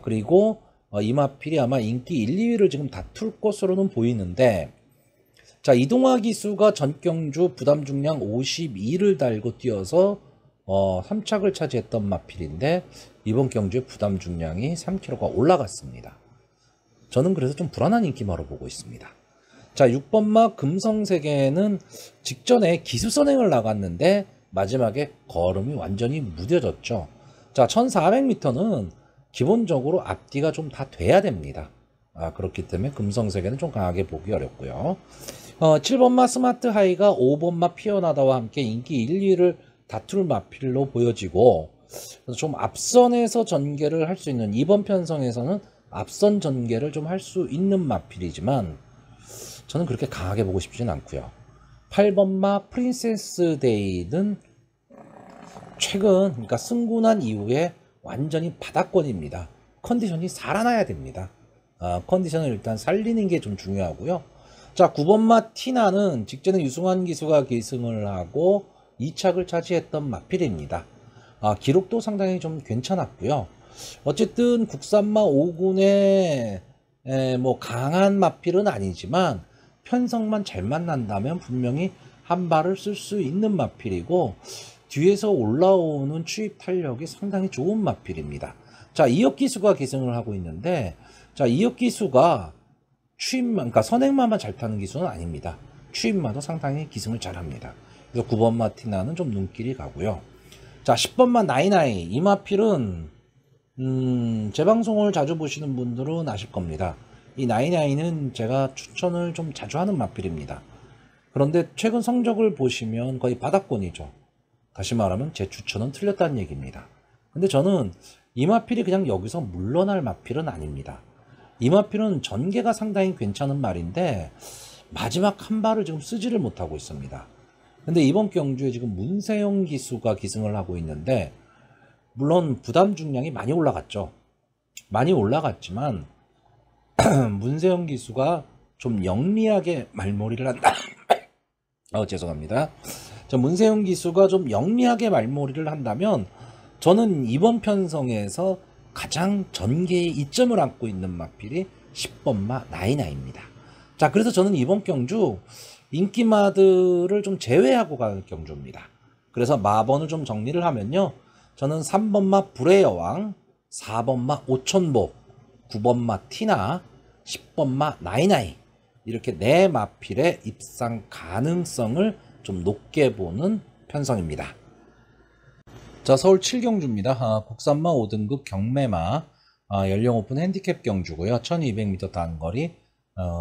그리고 이 마필이 아마 인기 1, 2위를 지금 다툴 것으로는 보이는데 자, 이동화 기수가 전경주 부담 중량 52를 달고 뛰어서 3착을 차지했던 마필인데 이번 경주에 부담 중량이 3kg가 올라갔습니다. 저는 그래서 좀 불안한 인기마로 보고 있습니다. 자, 6번마 금성세계는 직전에 기수선행을 나갔는데 마지막에 걸음이 완전히 무뎌졌죠. 자, 1400m는 기본적으로 앞뒤가 좀 다 돼야 됩니다. 그렇기 때문에 금성세계는 좀 강하게 보기 어렵고요. 7번마 스마트 하이가 5번마 피어나다와 함께 인기 1, 2위를 다툴 마필로 보여지고 좀 앞선에서 전개를 할 수 있는 이번 편성에서는 앞선 전개를 좀 할 수 있는 마필이지만 저는 그렇게 강하게 보고 싶지는 않고요. 8번마 프린세스 데이는 최근 그러니까 승군한 이후에 완전히 바닥권입니다. 컨디션이 살아나야 됩니다. 컨디션을 일단 살리는 게 좀 중요하고요. 자, 9번마 티나는 직전에 유승환 기수가 기승을 하고 2착을 차지했던 마필입니다. 기록도 상당히 좀 괜찮았고요. 어쨌든 국산마 5군의 뭐 강한 마필은 아니지만 편성만 잘 만난다면 분명히 한 발을 쓸 수 있는 마필이고 뒤에서 올라오는 추입 탄력이 상당히 좋은 마필입니다. 자, 이혁 기수가 기승을 하고 있는데 자, 이혁 기수가 추입만, 그러니까 선행마만 잘 타는 기수는 아닙니다. 추입마도 상당히 기승을 잘합니다. 그래서 9번 마티나는 좀 눈길이 가고요. 자, 10번만 나이나이. 이 마필은 제 방송을 자주 보시는 분들은 아실 겁니다. 이 나이나이는 제가 추천을 좀 자주 하는 마필입니다. 그런데 최근 성적을 보시면 거의 바닥권이죠. 다시 말하면 제 추천은 틀렸다는 얘기입니다. 근데 저는 이 마필이 그냥 여기서 물러날 마필은 아닙니다. 이 마필은 전개가 상당히 괜찮은 말인데 마지막 한 발을 지금 쓰지를 못하고 있습니다. 근데 이번 경주에 지금 문세영 기수가 기승을 하고 있는데, 물론 부담 중량이 많이 올라갔죠. 많이 올라갔지만 문세영 기수가 좀 영리하게 말몰이를 한다. 죄송합니다. 문세영 기수가 좀 영리하게 말몰이를 한다면 저는 이번 편성에서 가장 전개의 이점을 안고 있는 마필이 10번마 나이나입니다. 자, 그래서 저는 이번 경주 인기마들을 좀 제외하고 갈 경주입니다. 그래서 마번을 좀 정리를 하면요, 저는 3번마 불의 여왕, 4번마 오천복, 9번마 티나, 10번마 나이나이, 이렇게 네 마필의 입상 가능성을 좀 높게 보는 편성입니다. 자, 서울 7경주입니다. 국산마 5등급 경매마, 연령 오픈 핸디캡 경주고요. 1200m 단거리,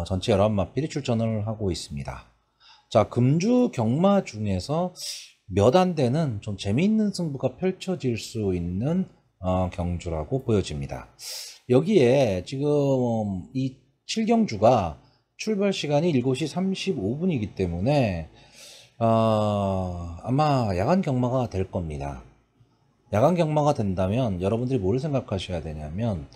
전체 11마필이 출전을 하고 있습니다. 자, 금주 경마 중에서 몇 안 되는 좀 재미있는 승부가 펼쳐질 수 있는 경주라고 보여집니다. 여기에 지금 이 7경주가 출발 시간이 7시 35분이기 때문에 아마 야간 경마가 될 겁니다. 야간 경마가 된다면 여러분들이 뭘 생각하셔야 되냐면,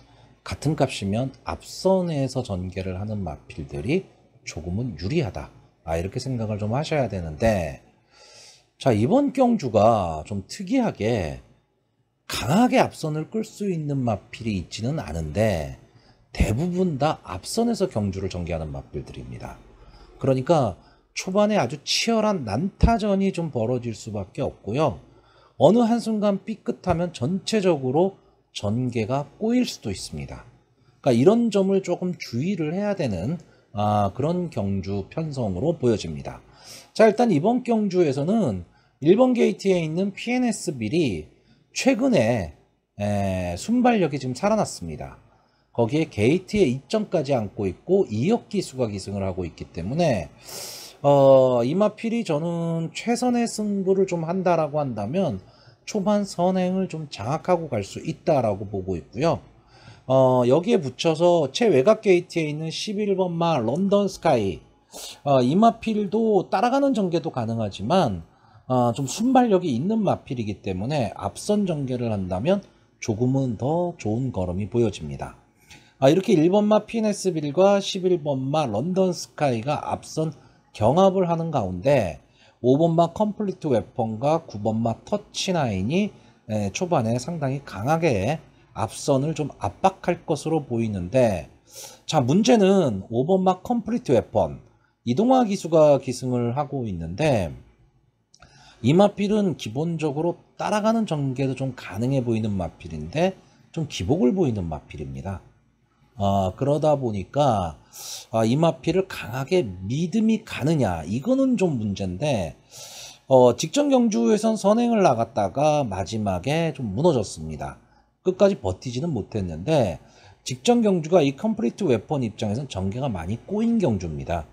같은 값이면 앞선에서 전개를 하는 마필들이 조금은 유리하다, 이렇게 생각을 좀 하셔야 되는데, 자, 이번 경주가 좀 특이하게 강하게 앞선을 끌 수 있는 마필이 있지는 않은데 대부분 다 앞선에서 경주를 전개하는 마필들입니다. 그러니까 초반에 아주 치열한 난타전이 좀 벌어질 수밖에 없고요. 어느 한순간 삐끗하면 전체적으로 전개가 꼬일 수도 있습니다. 그러니까 이런 점을 조금 주의를 해야 되는 그런 경주 편성으로 보여집니다. 자, 일단 이번 경주에서는 1번 게이트에 있는 PNS 빌이 최근에 순발력이 지금 살아났습니다. 거기에 게이트에 2점까지 안고 있고 2억 기수가 기승을 하고 있기 때문에 이 마필이 저는 최선의 승부를 좀 한다라고 한다면 초반 선행을 좀 장악하고 갈 수 있다라고 보고 있고요. 여기에 붙여서 최외곽 게이트에 있는 11번마 런던 스카이, 이 마필도 따라가는 전개도 가능하지만 좀 순발력이 있는 마필이기 때문에 앞선 전개를 한다면 조금은 더 좋은 걸음이 보여집니다. 이렇게 1번마 피네스빌과 11번마 런던 스카이가 앞선 경합을 하는 가운데 5번마 컴플리트 웨폰과 9번마 터치나인이 초반에 상당히 강하게 앞선을 좀 압박할 것으로 보이는데, 자, 문제는 5번마 컴플리트 웨폰, 이동화 기수가 기승을 하고 있는데 이 마필은 기본적으로 따라가는 전개도 좀 가능해 보이는 마필인데 좀 기복을 보이는 마필입니다. 그러다 보니까 이 마필을 강하게 믿음이 가느냐, 이거는 좀 문제인데 직전 경주에선 선행을 나갔다가 마지막에 좀 무너졌습니다. 끝까지 버티지는 못했는데 직전 경주가 이 컴플리트 웨폰 입장에서는 전개가 많이 꼬인 경주입니다.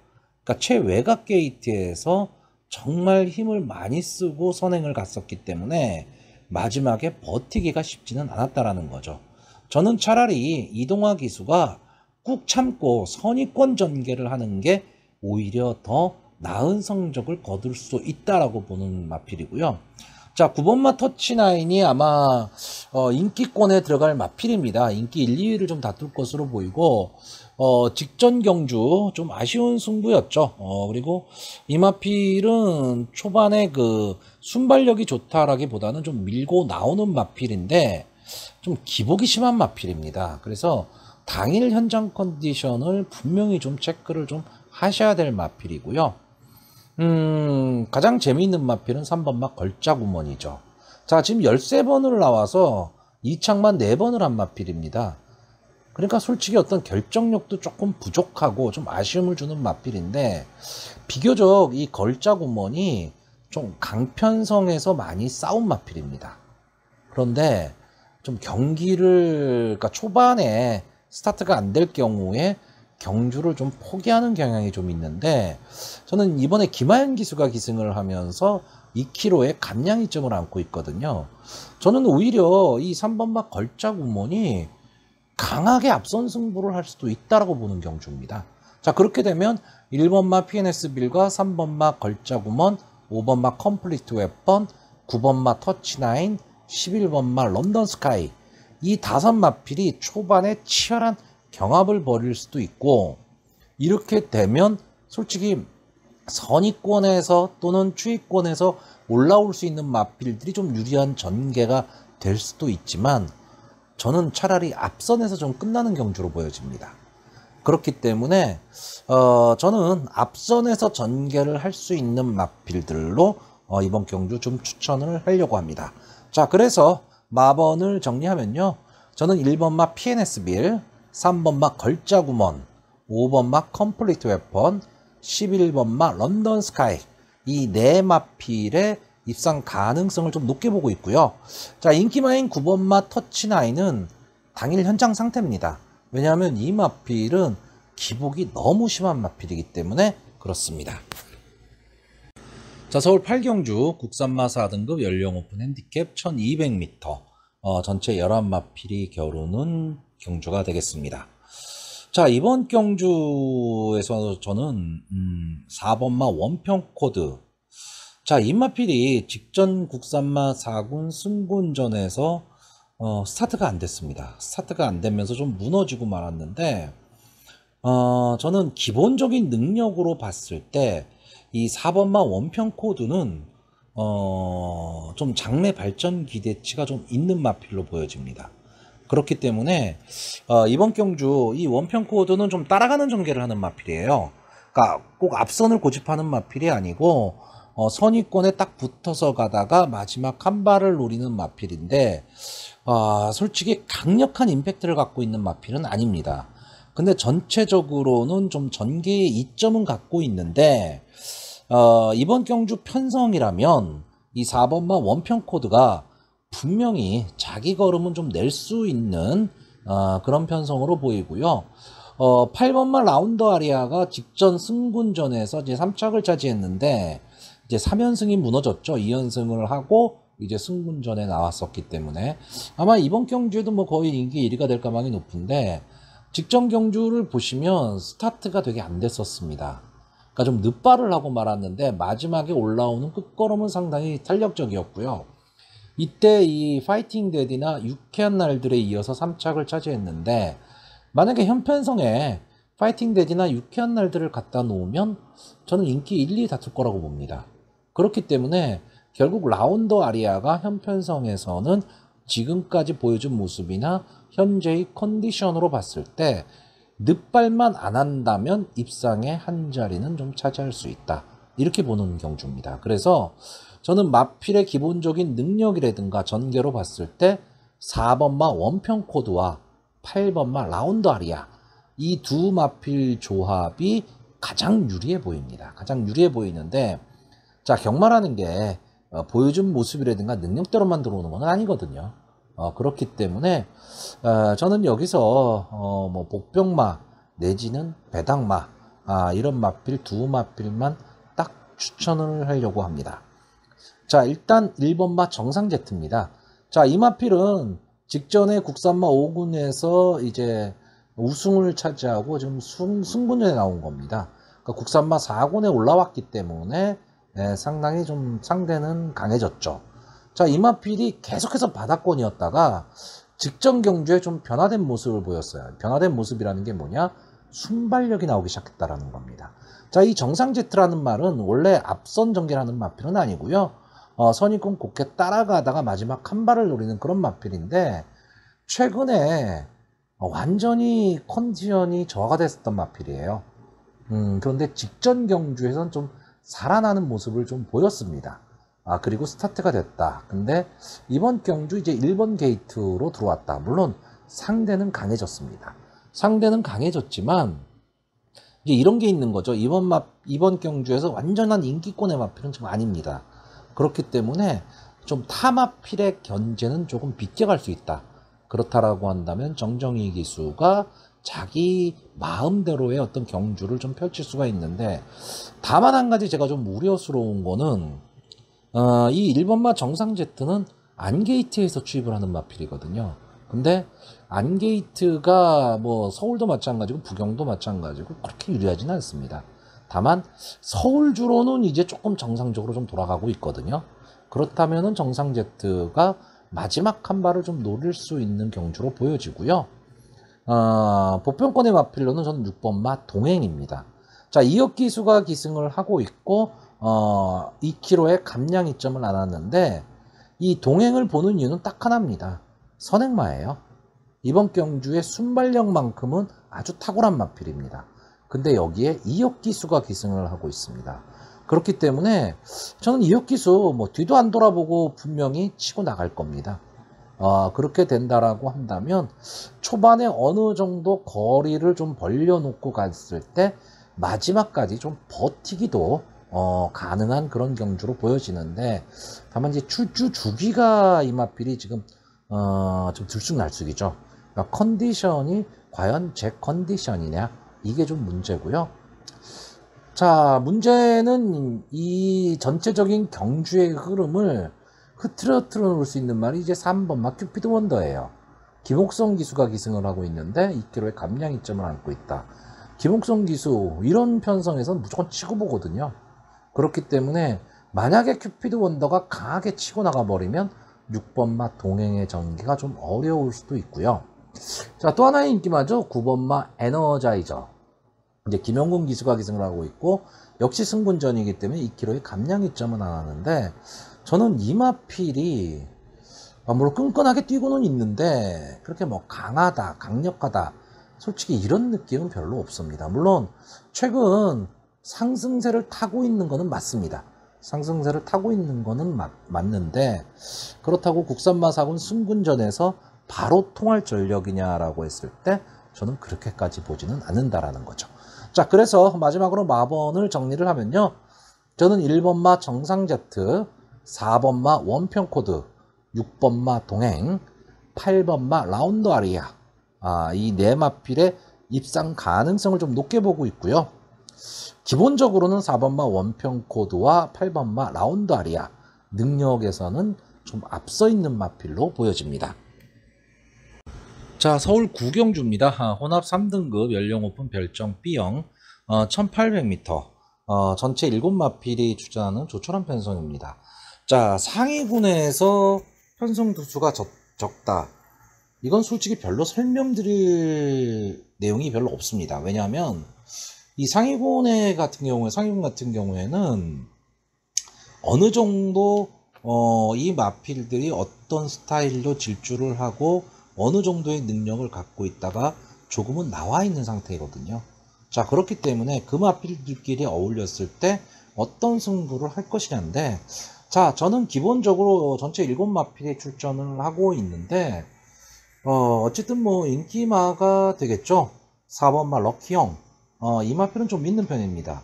그러니까 최외곽 게이트에서 정말 힘을 많이 쓰고 선행을 갔었기 때문에 마지막에 버티기가 쉽지는 않았다라는 거죠. 저는 차라리 이동화 기수가 꾹 참고 선의권 전개를 하는 게 오히려 더 나은 성적을 거둘 수 있다라고 보는 마필이고요. 자, 9번마 터치나인이 아마 인기권에 들어갈 마필입니다. 인기 1, 2위를 좀 다툴 것으로 보이고 직전 경주 좀 아쉬운 승부였죠. 그리고 이 마필은 초반에 그 순발력이 좋다라기보다는 좀 밀고 나오는 마필인데 좀 기복이 심한 마필입니다. 그래서 당일 현장 컨디션을 분명히 좀 체크를 좀 하셔야 될 마필이고요. 가장 재미있는 마필은 3번마 걸작우먼이죠. 자, 지금 13번을 나와서 이창만 4번을 한 마필입니다. 그러니까 솔직히 어떤 결정력도 조금 부족하고 좀 아쉬움을 주는 마필인데, 비교적 이 걸작우먼이 좀 강편성에서 많이 싸운 마필입니다. 그런데 좀 경기를, 그러니까 초반에 스타트가 안 될 경우에 경주를 좀 포기하는 경향이 좀 있는데, 저는 이번에 김하연 기수가 기승을 하면서 2km의 감량 이점을 안고 있거든요. 저는 오히려 이 3번마 걸작우먼이 강하게 앞선 승부를 할 수도 있다라고 보는 경주입니다. 자, 그렇게 되면 1번마 PNS 빌과 3번마 걸작우먼, 5번마 컴플리트 웨펀, 9번마 터치나인, 11번마 런던 스카이, 이 5마필이 초반에 치열한 경합을 벌일 수도 있고, 이렇게 되면 솔직히 선위권에서 또는 추위권에서 올라올 수 있는 마필들이 좀 유리한 전개가 될 수도 있지만, 저는 차라리 앞선에서 좀 끝나는 경주로 보여집니다. 그렇기 때문에 저는 앞선에서 전개를 할 수 있는 마필들로 이번 경주 좀 추천을 하려고 합니다. 자, 그래서 마번을 정리하면요, 저는 1번마 PNS 빌, 3번마 걸작우먼, 5번마 컴플리트 웨펀, 11번마 런던 스카이, 이 4마필의 입상 가능성을 좀 높게 보고 있고요. 자, 인기마인 9번마 터치나인은 당일 현장 상태입니다. 왜냐하면 이 마필은 기복이 너무 심한 마필이기 때문에 그렇습니다. 자, 서울 8경주 국산마 4등급 연령 오픈 핸디캡 1200m, 전체 11마필이 겨루는 경주가 되겠습니다. 자, 이번 경주에서 저는 4번마 원평코드, 자, 이 마필이 직전 국산마 4군 승군전에서 스타트가 안 됐습니다. 스타트가 안 되면서 좀 무너지고 말았는데, 저는 기본적인 능력으로 봤을 때 이 4번마 원평코드는 좀 장래 발전 기대치가 좀 있는 마필로 보여집니다. 그렇기 때문에 이번 경주 이 원평코드는 좀 따라가는 전개를 하는 마필이에요. 그러니까 꼭 앞선을 고집하는 마필이 아니고 선위권에 딱 붙어서 가다가 마지막 한 발을 노리는 마필인데, 솔직히 강력한 임팩트를 갖고 있는 마필은 아닙니다. 근데 전체적으로는 좀 전개의 이점은 갖고 있는데, 이번 경주 편성이라면 이 4번마 원평코드가 분명히 자기 걸음은 좀 낼 수 있는 그런 편성으로 보이고요. 8번마 라운더 아리아가 직전 승군전에서 이제 3착을 차지했는데, 이제 3연승이 무너졌죠. 2연승을 하고 이제 승군전에 나왔었기 때문에 아마 이번 경주에도 뭐 거의 인기 1위가 될 가망이 높은데, 직전 경주를 보시면 스타트가 되게 안 됐었습니다. 그러니까 좀 늦발을 하고 말았는데 마지막에 올라오는 끝걸음은 상당히 탄력적이었고요. 이때 이 파이팅 데디나 유쾌한 날들에 이어서 3착을 차지했는데, 만약에 현편성에 파이팅 데디나 유쾌한 날들을 갖다 놓으면 저는 인기 1, 2 다툴 거라고 봅니다. 그렇기 때문에 결국 라운더 아리아가 현편성에서는 지금까지 보여준 모습이나 현재의 컨디션으로 봤을 때 늦발만 안 한다면 입상의 한 자리는 좀 차지할 수 있다, 이렇게 보는 경주입니다. 그래서 저는 마필의 기본적인 능력이라든가 전개로 봤을 때 4번마 원평코드와 8번마 라운더 아리아, 이 두 마필 조합이 가장 유리해 보입니다. 가장 유리해 보이는데, 자, 경마라는 게 보여준 모습이라든가 능력대로만 들어오는 건 아니거든요. 그렇기 때문에 저는 여기서 뭐 복병마 내지는 배당마, 이런 마필 두 마필만 딱 추천을 하려고 합니다. 자, 일단 1번마 정상제트입니다. 자, 이 마필은 직전에 국산마 5군에서 이제 우승을 차지하고 지금 승군전에 나온 겁니다. 그러니까 국산마 4군에 올라왔기 때문에 상당히 좀 상대는 강해졌죠. 자, 이 마필이 계속해서 바닥권이었다가 직전 경주에 좀 변화된 모습을 보였어요. 변화된 모습이라는 게 뭐냐? 순발력이 나오기 시작했다라는 겁니다. 자, 이 정상제트라는 말은 원래 앞선 전개를 하는 마필은 아니고요. 선입권 곱게 따라가다가 마지막 한 발을 노리는 그런 마필인데, 최근에 완전히 컨디션이 저하가 됐었던 마필이에요. 그런데 직전 경주에선 좀 살아나는 모습을 좀 보였습니다. 그리고 스타트가 됐다. 근데 이번 경주 이제 1번 게이트로 들어왔다. 물론 상대는 강해졌습니다. 상대는 강해졌지만 이제 이런 게 있는 거죠. 이번 경주에서 완전한 인기권의 마필은 지금 아닙니다. 그렇기 때문에 좀 타마필의 견제는 조금 빗겨갈 수 있다. 그렇다라고 한다면 정정희 기수가 자기 마음대로의 어떤 경주를 좀 펼칠 수가 있는데, 다만 한 가지 제가 좀 우려스러운 거는 이 1번마 정상제트는 안게이트에서 출입을 하는 마필이거든요. 근데 안게이트가 뭐 서울도 마찬가지고 부경도 마찬가지고 그렇게 유리하지는 않습니다. 다만 서울주로는 이제 조금 정상적으로 좀 돌아가고 있거든요. 그렇다면은 정상제트가 마지막 한 발을 좀 노릴 수 있는 경주로 보여지고요. 보편권의 마필로는 저는 6번마 동행입니다. 자, 이혁기수가 기승을 하고 있고 2km의 감량 이점을 안았는데, 이 동행을 보는 이유는 딱 하나입니다. 선행마예요. 이번 경주의 순발력만큼은 아주 탁월한 마필입니다. 근데 여기에 이혁기수가 기승을 하고 있습니다. 그렇기 때문에 저는 이혁기수 뭐 뒤도 안 돌아보고 분명히 치고 나갈 겁니다. 그렇게 된다라고 한다면 초반에 어느 정도 거리를 좀 벌려놓고 갔을 때 마지막까지 좀 버티기도 가능한 그런 경주로 보여지는데, 다만 이제 출주 주기가 이 마필이 지금 좀 들쑥날쑥이죠. 그러니까 컨디션이 과연 제 컨디션이냐, 이게 좀 문제고요. 자, 문제는 이 전체적인 경주의 흐름을 흐트러뜨려 놓을 수 있는 말이 이제 3번마 큐피드 원더예요. 김옥성 기수가 기승을 하고 있는데 2km의 감량 이점을 안고 있다. 김옥성 기수 이런 편성에서는 무조건 치고 보거든요. 그렇기 때문에 만약에 큐피드 원더가 강하게 치고 나가버리면 6번마 동행의 전개가 좀 어려울 수도 있고요. 자, 또 하나의 인기마죠. 9번마 에너자이저. 이제 김영gun 기수가 기승을 하고 있고 역시 승분전이기 때문에 2km의 감량 이점은 안 하는데, 저는 이 마필이 물론 끈끈하게 뛰고는 있는데 그렇게 뭐 강하다, 강력하다, 솔직히 이런 느낌은 별로 없습니다. 물론 최근 상승세를 타고 있는 거는 맞습니다. 상승세를 타고 있는 거는 맞는데, 그렇다고 국산마사군 승군전에서 바로 통할 전력이냐라고 했을 때 저는 그렇게까지 보지는 않는다라는 거죠. 자, 그래서 마지막으로 마번을 정리를 하면요, 저는 1번마 정상제트, 4번마 원평코드, 6번마 동행, 8번마 라운드 아리아, 이 네 마필의 입상 가능성을 좀 높게 보고 있고요. 기본적으로는 4번마 원평코드와 8번마 라운드 아리아 능력에서는 좀 앞서 있는 마필로 보여집니다. 자, 서울 구경주입니다. 혼합 3등급 연령 오픈 별정 B형 1800m, 전체 7마필이 주장하는 조촐한 편성입니다. 자, 상위군에서 편성 두수가 적다. 이건 솔직히 별로 설명드릴 내용이 별로 없습니다. 왜냐하면 이 상위군 같은 경우에는 어느 정도 이 마필들이 어떤 스타일로 질주를 하고 어느 정도의 능력을 갖고 있다가 조금은 나와 있는 상태거든요. 자, 그렇기 때문에 그 마필들끼리 어울렸을 때 어떤 승부를 할 것이냐인데, 자, 저는 기본적으로 전체 7마필이 출전을 하고 있는데, 어쨌든 뭐 인기마가 되겠죠. 4번마 럭키형. 이 마필은 좀 믿는 편입니다.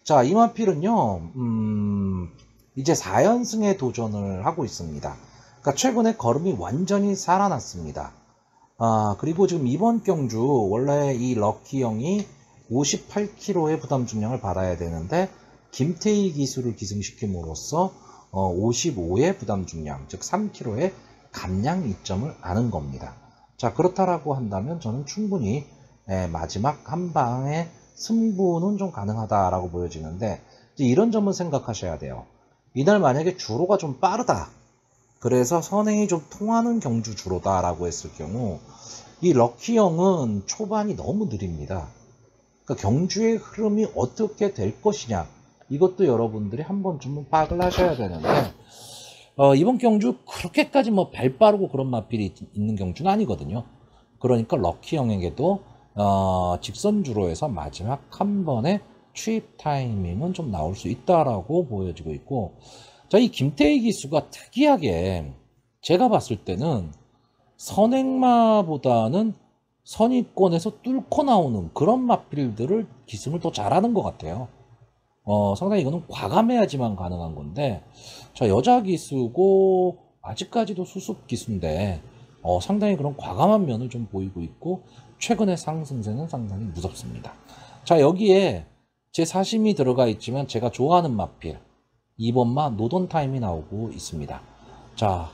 자, 이 마필은요, 이제 4연승에 도전을 하고 있습니다. 그러니까 최근에 걸음이 완전히 살아났습니다. 그리고 지금 이번 경주 원래 이 럭키형이 58kg의 부담 중량을 받아야 되는데 김태희 기수를 기승시킴으로써 55의 부담 중량, 즉 3kg의 감량 이점을 아는 겁니다. 자, 그렇다라고 한다면 저는 충분히 마지막 한 방의 승부는 좀 가능하다라고 보여지는데, 이런 점은 생각하셔야 돼요. 이날 만약에 주로가 좀 빠르다, 그래서 선행이 좀 통하는 경주 주로다라고 했을 경우 이 럭키형은 초반이 너무 느립니다. 그러니까 경주의 흐름이 어떻게 될 것이냐, 이것도 여러분들이 한 번쯤은 파악을 하셔야 되는데, 이번 경주 그렇게까지 뭐 발 빠르고 그런 마필이 있는 경주는 아니거든요. 그러니까 럭키형에게도 직선주로 해서 마지막 한 번의 취입 타이밍은 좀 나올 수 있다라고 보여지고 있고, 자, 이 김태희 기수가 특이하게 제가 봤을 때는 선행마보다는 선입권에서 뚫고 나오는 그런 마필들을 기승을 더 잘하는 것 같아요. 상당히 이거는 과감해야지만 가능한 건데, 자, 여자 기수고 아직까지도 수습 기수인데 상당히 그런 과감한 면을 좀 보이고 있고, 최근의 상승세는 상당히 무섭습니다. 자, 여기에 제 사심이 들어가 있지만 제가 좋아하는 마필 2번마 노던타임이 나오고 있습니다. 자,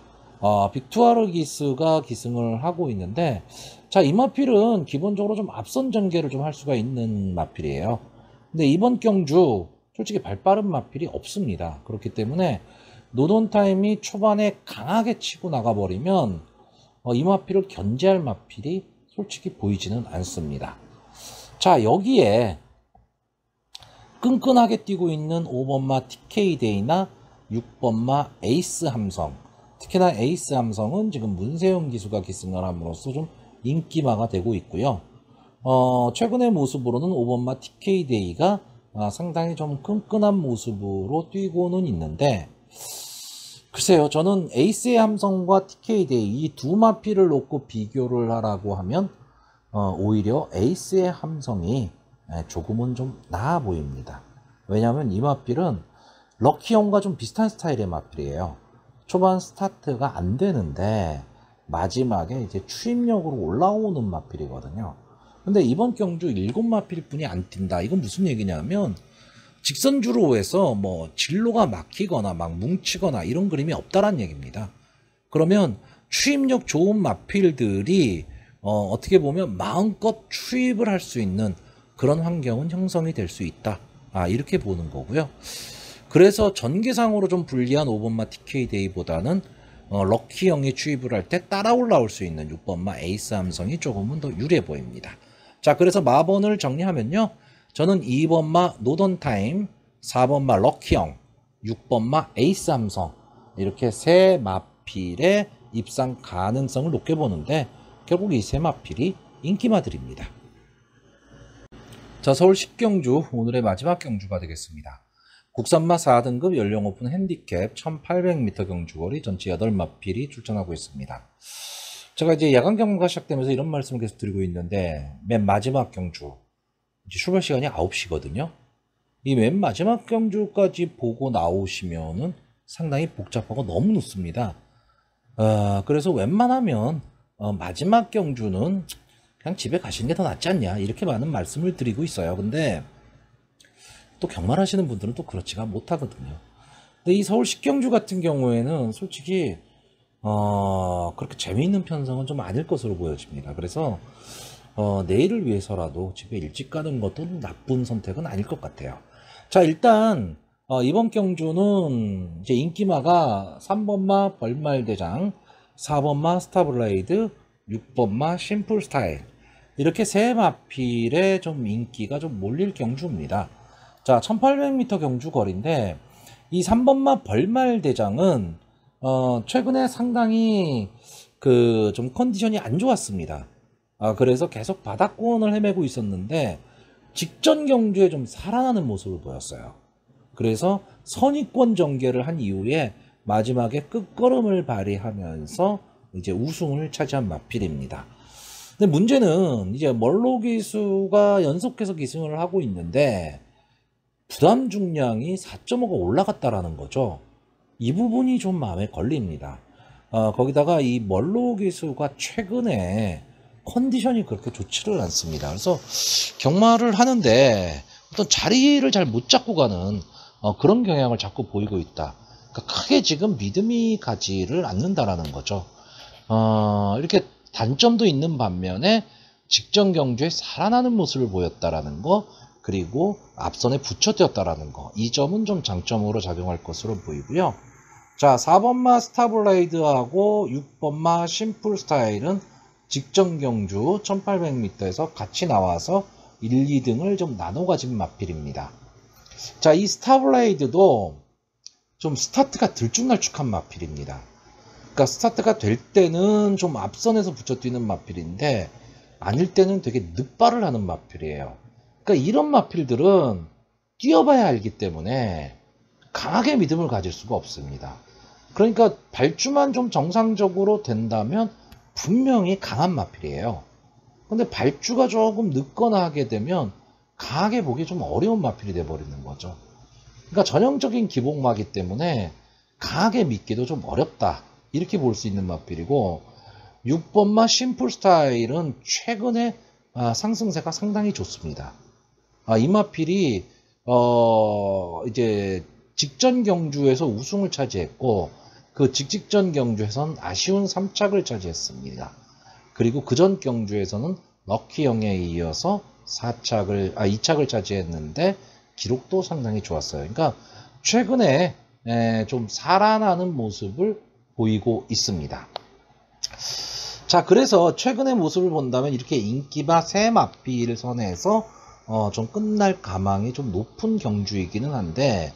빅투아르 기스가 기승을 하고 있는데, 자, 이 마필은 기본적으로 좀 앞선 전개를 좀 할 수가 있는 마필이에요. 근데 이번 경주 솔직히 발빠른 마필이 없습니다. 그렇기 때문에 노던타임이 초반에 강하게 치고 나가버리면 이 마필을 견제할 마필이 솔직히 보이지는 않습니다. 자, 여기에 끈끈하게 뛰고 있는 5번마 TK데이나 6번마 에이스 함성, 특히나 에이스 함성은 지금 문세영 기수가 기승을 함으로써 좀 인기마가 되고 있고요. 최근의 모습으로는 5번마 TK데이가 상당히 좀 끈끈한 모습으로 뛰고는 있는데, 글쎄요, 저는 에이스의 함성과 TK데이 이 두 마필을 놓고 비교를 하라고 하면 오히려 에이스의 함성이 조금은 좀 나아 보입니다. 왜냐하면 이 마필은 럭키형과 좀 비슷한 스타일의 마필이에요. 초반 스타트가 안 되는데 마지막에 이제 추임력으로 올라오는 마필이거든요. 근데 이번 경주 7마필 뿐이 안 뛴다. 이건 무슨 얘기냐면 직선주로 해서 뭐 진로가 막히거나 막 뭉치거나 이런 그림이 없다란 얘기입니다. 그러면 추임력 좋은 마필들이 어떻게 보면 마음껏 추입을 할 수 있는 그런 환경은 형성이 될 수 있다. 이렇게 보는 거고요. 그래서 전개상으로 좀 불리한 5번마 TK데이보다는 럭키형이 추입을 할 때 따라 올라올 수 있는 6번마 에이스 함성이 조금은 더 유리해 보입니다. 자, 그래서 마번을 정리하면요. 저는 2번마 노던타임, 4번마 럭키형, 6번마 에이스 함성, 이렇게 세 마필의 입상 가능성을 높게 보는데, 결국 이 세 마필이 인기마들입니다. 자, 서울 10경주 오늘의 마지막 경주가 되겠습니다. 국산마 4등급 연령 오픈 핸디캡 1800m 경주거리 전체 8마필이 출전하고 있습니다. 제가 이제 야간 경마가 시작되면서 이런 말씀을 계속 드리고 있는데, 맨 마지막 경주 이제 출발 시간이 9시거든요. 이 맨 마지막 경주까지 보고 나오시면은 상당히 복잡하고 너무 늦습니다. 그래서 웬만하면 마지막 경주는 그냥 집에 가시는 게 더 낫지 않냐, 이렇게 많은 말씀을 드리고 있어요. 근데 또 경마하시는 분들은 또 그렇지가 못하거든요. 근데 이 서울 10경주 같은 경우에는 솔직히 그렇게 재미있는 편성은 좀 아닐 것으로 보여집니다. 그래서 내일을 위해서라도 집에 일찍 가는 것도 나쁜 선택은 아닐 것 같아요. 자, 일단 이번 경주는 이제 인기마가 3번마 벌말대장, 4번마 스타블레이드, 6번마 심플스타일, 이렇게 세 마필의 좀 인기가 좀 몰릴 경주입니다. 자, 1800m 경주 거리인데, 이 3번마 벌말대장은 최근에 상당히 좀 컨디션이 안 좋았습니다. 그래서 계속 바닥권을 헤매고 있었는데 직전 경주에 좀 살아나는 모습을 보였어요. 그래서 선의권 전개를 한 이후에 마지막에 끝걸음을 발휘하면서 이제 우승을 차지한 마필입니다. 근데 문제는 이제 멀로 기수가 연속해서 기승을 하고 있는데 부담 중량이 4.5가 올라갔다라는 거죠. 이 부분이 좀 마음에 걸립니다. 거기다가 이 멀로 기수가 최근에 컨디션이 그렇게 좋지를 않습니다. 그래서 경마를 하는데 어떤 자리를 잘 못 잡고 가는 그런 경향을 자꾸 보이고 있다. 그러니까 크게 지금 믿음이 가지를 않는다라는 거죠. 이렇게 단점도 있는 반면에 직전 경주에 살아나는 모습을 보였다라는 거, 그리고 앞선에 붙여뛰었다라는 거, 이 점은 좀 장점으로 작용할 것으로 보이고요. 자, 4번마 스타블레이드하고 6번마 심플스타일은 직전 경주 1800m에서 같이 나와서 1, 2등을 좀 나눠 가진 마필입니다. 자, 이 스타블레이드도 좀 스타트가 들쭉날쭉한 마필입니다. 그러니까 스타트가 될 때는 좀 앞선에서 붙여뛰는 마필인데 아닐 때는 되게 늑발을 하는 마필이에요. 그러니까 이런 마필들은 뛰어봐야 알기 때문에 강하게 믿음을 가질 수가 없습니다. 그러니까 발주만 좀 정상적으로 된다면 분명히 강한 마필이에요. 근데 발주가 조금 늦거나 하게 되면 강하게 보기 좀 어려운 마필이 돼버리는 거죠. 그러니까 전형적인 기복마기 때문에 강하게 믿기도 좀 어렵다. 이렇게 볼 수 있는 마필이고 6번마 심플 스타일은 최근에 상승세가 상당히 좋습니다. 이 마필이 이제 직전 경주에서 우승을 차지했고 그 직전 경주에서는 아쉬운 3착을 차지했습니다. 그리고 그전 경주에서는 럭키형에 이어서 2착을 차지했는데 기록도 상당히 좋았어요. 그러니까 최근에 좀 살아나는 모습을 보이고 있습니다. 자, 그래서 최근의 모습을 본다면 이렇게 인기바 세 마필을 선에서 좀 끝날 가망이 좀 높은 경주이기는 한데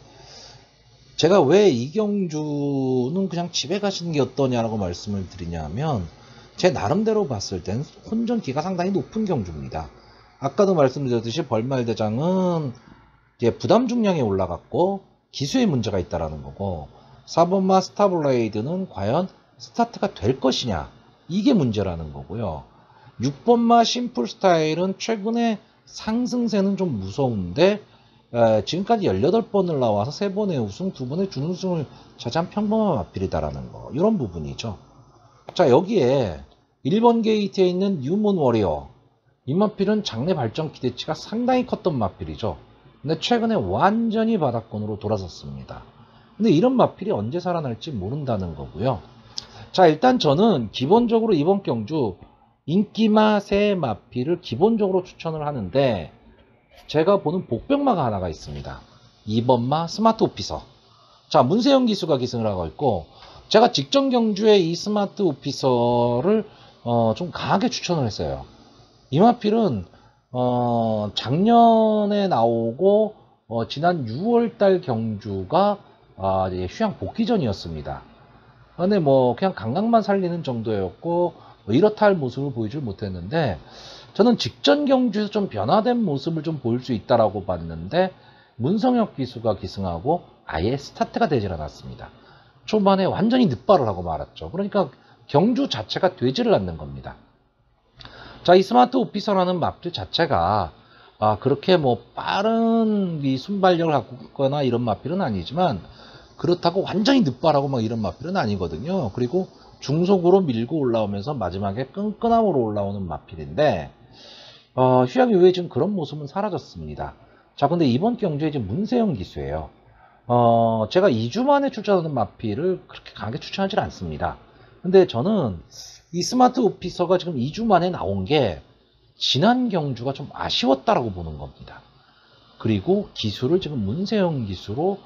제가 왜 이 경주는 그냥 집에 가시는 게 어떠냐라고 말씀을 드리냐면 제 나름대로 봤을 땐 혼전기가 상당히 높은 경주입니다. 아까도 말씀드렸듯이 벌말대장은 이제 부담 중량이 올라갔고 기수에 문제가 있다라는 거고 4번마 스타블레이드는 과연 스타트가 될 것이냐 이게 문제라는 거고요. 6번마 심플 스타일은 최근에 상승세는 좀 무서운데 지금까지 18번을 나와서 3번의 우승, 2번의 준우승을 차지한 평범한 마필이다라는 거 이런 부분이죠. 자, 여기에 1번 게이트에 있는 뉴문 워리어 이 마필은 장래 발전 기대치가 상당히 컸던 마필이죠. 근데 최근에 완전히 바닥권으로 돌아섰습니다. 근데 이런 마필이 언제 살아날지 모른다는 거고요. 자, 일단 저는 기본적으로 이번 경주 인기마 세 마필을 기본적으로 추천을 하는데 제가 보는 복병마가 하나가 있습니다. 2번마 스마트 오피서. 자, 문세영 기수가 기승을 하고 있고 제가 직전 경주에 이 스마트 오피서를 좀 강하게 추천을 했어요. 이 마필은 작년에 나오고 지난 6월달 경주가 휴양 복귀전이었습니다. 근데 뭐 그냥 감각만 살리는 정도였고 이렇다 할 모습을 보이질 못했는데 저는 직전 경주에서 좀 변화된 모습을 좀 보일 수 있다라고 봤는데 문성혁 기수가 기승하고 아예 스타트가 되질 않았습니다. 초반에 완전히 늦발을 하고 말았죠. 그러니까 경주 자체가 되지를 않는 겁니다. 자, 이 스마트 오피서라는 마필 자체가 그렇게 뭐 빠른 이 순발력을 갖고 있거나 이런 마필은 아니지만 그렇다고 완전히 늦발하고 막 이런 마필은 아니거든요. 그리고 중속으로 밀고 올라오면서 마지막에 끈끈함으로 올라오는 마필인데 휴양 이후에 지금 그런 모습은 사라졌습니다. 자, 근데 이번 경주에 지금 문세영 기수예요. 제가 2주 만에 출전하는 마필을 그렇게 강하게 추천하지 않습니다. 근데 저는 이 스마트 오피서가 지금 2주 만에 나온 게 지난 경주가 좀 아쉬웠다라고 보는 겁니다. 그리고 기수를 지금 문세영 기수로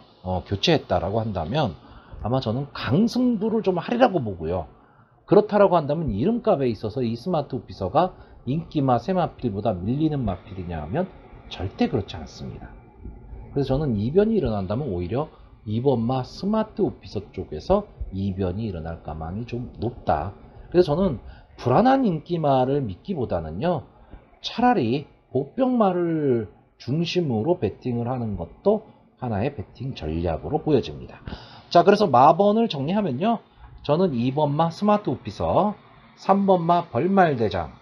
교체했다라고 한다면 아마 저는 강승부를 좀 하리라고 보고요. 그렇다라고 한다면 이름값에 있어서 이 스마트 오피서가 인기마 세 마필보다 밀리는 마필이냐 하면 절대 그렇지 않습니다. 그래서 저는 이변이 일어난다면 오히려 2번마 스마트 오피서 쪽에서 이변이 일어날 가망이 좀 높다. 그래서 저는 불안한 인기마를 믿기보다는요 차라리 복병마를 중심으로 배팅을 하는 것도 하나의 배팅 전략으로 보여집니다. 자, 그래서 마번을 정리하면요 저는 2번마 스마트 오피서, 3번마 벌말대장,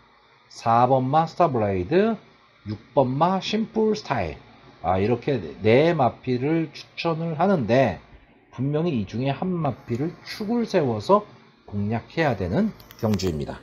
4번마 스타블레이드, 6번마 심플 스타일 이렇게 네 마필을 추천을 하는데 분명히 이 중에 한 마필을 축을 세워서 공략해야 되는 경주입니다.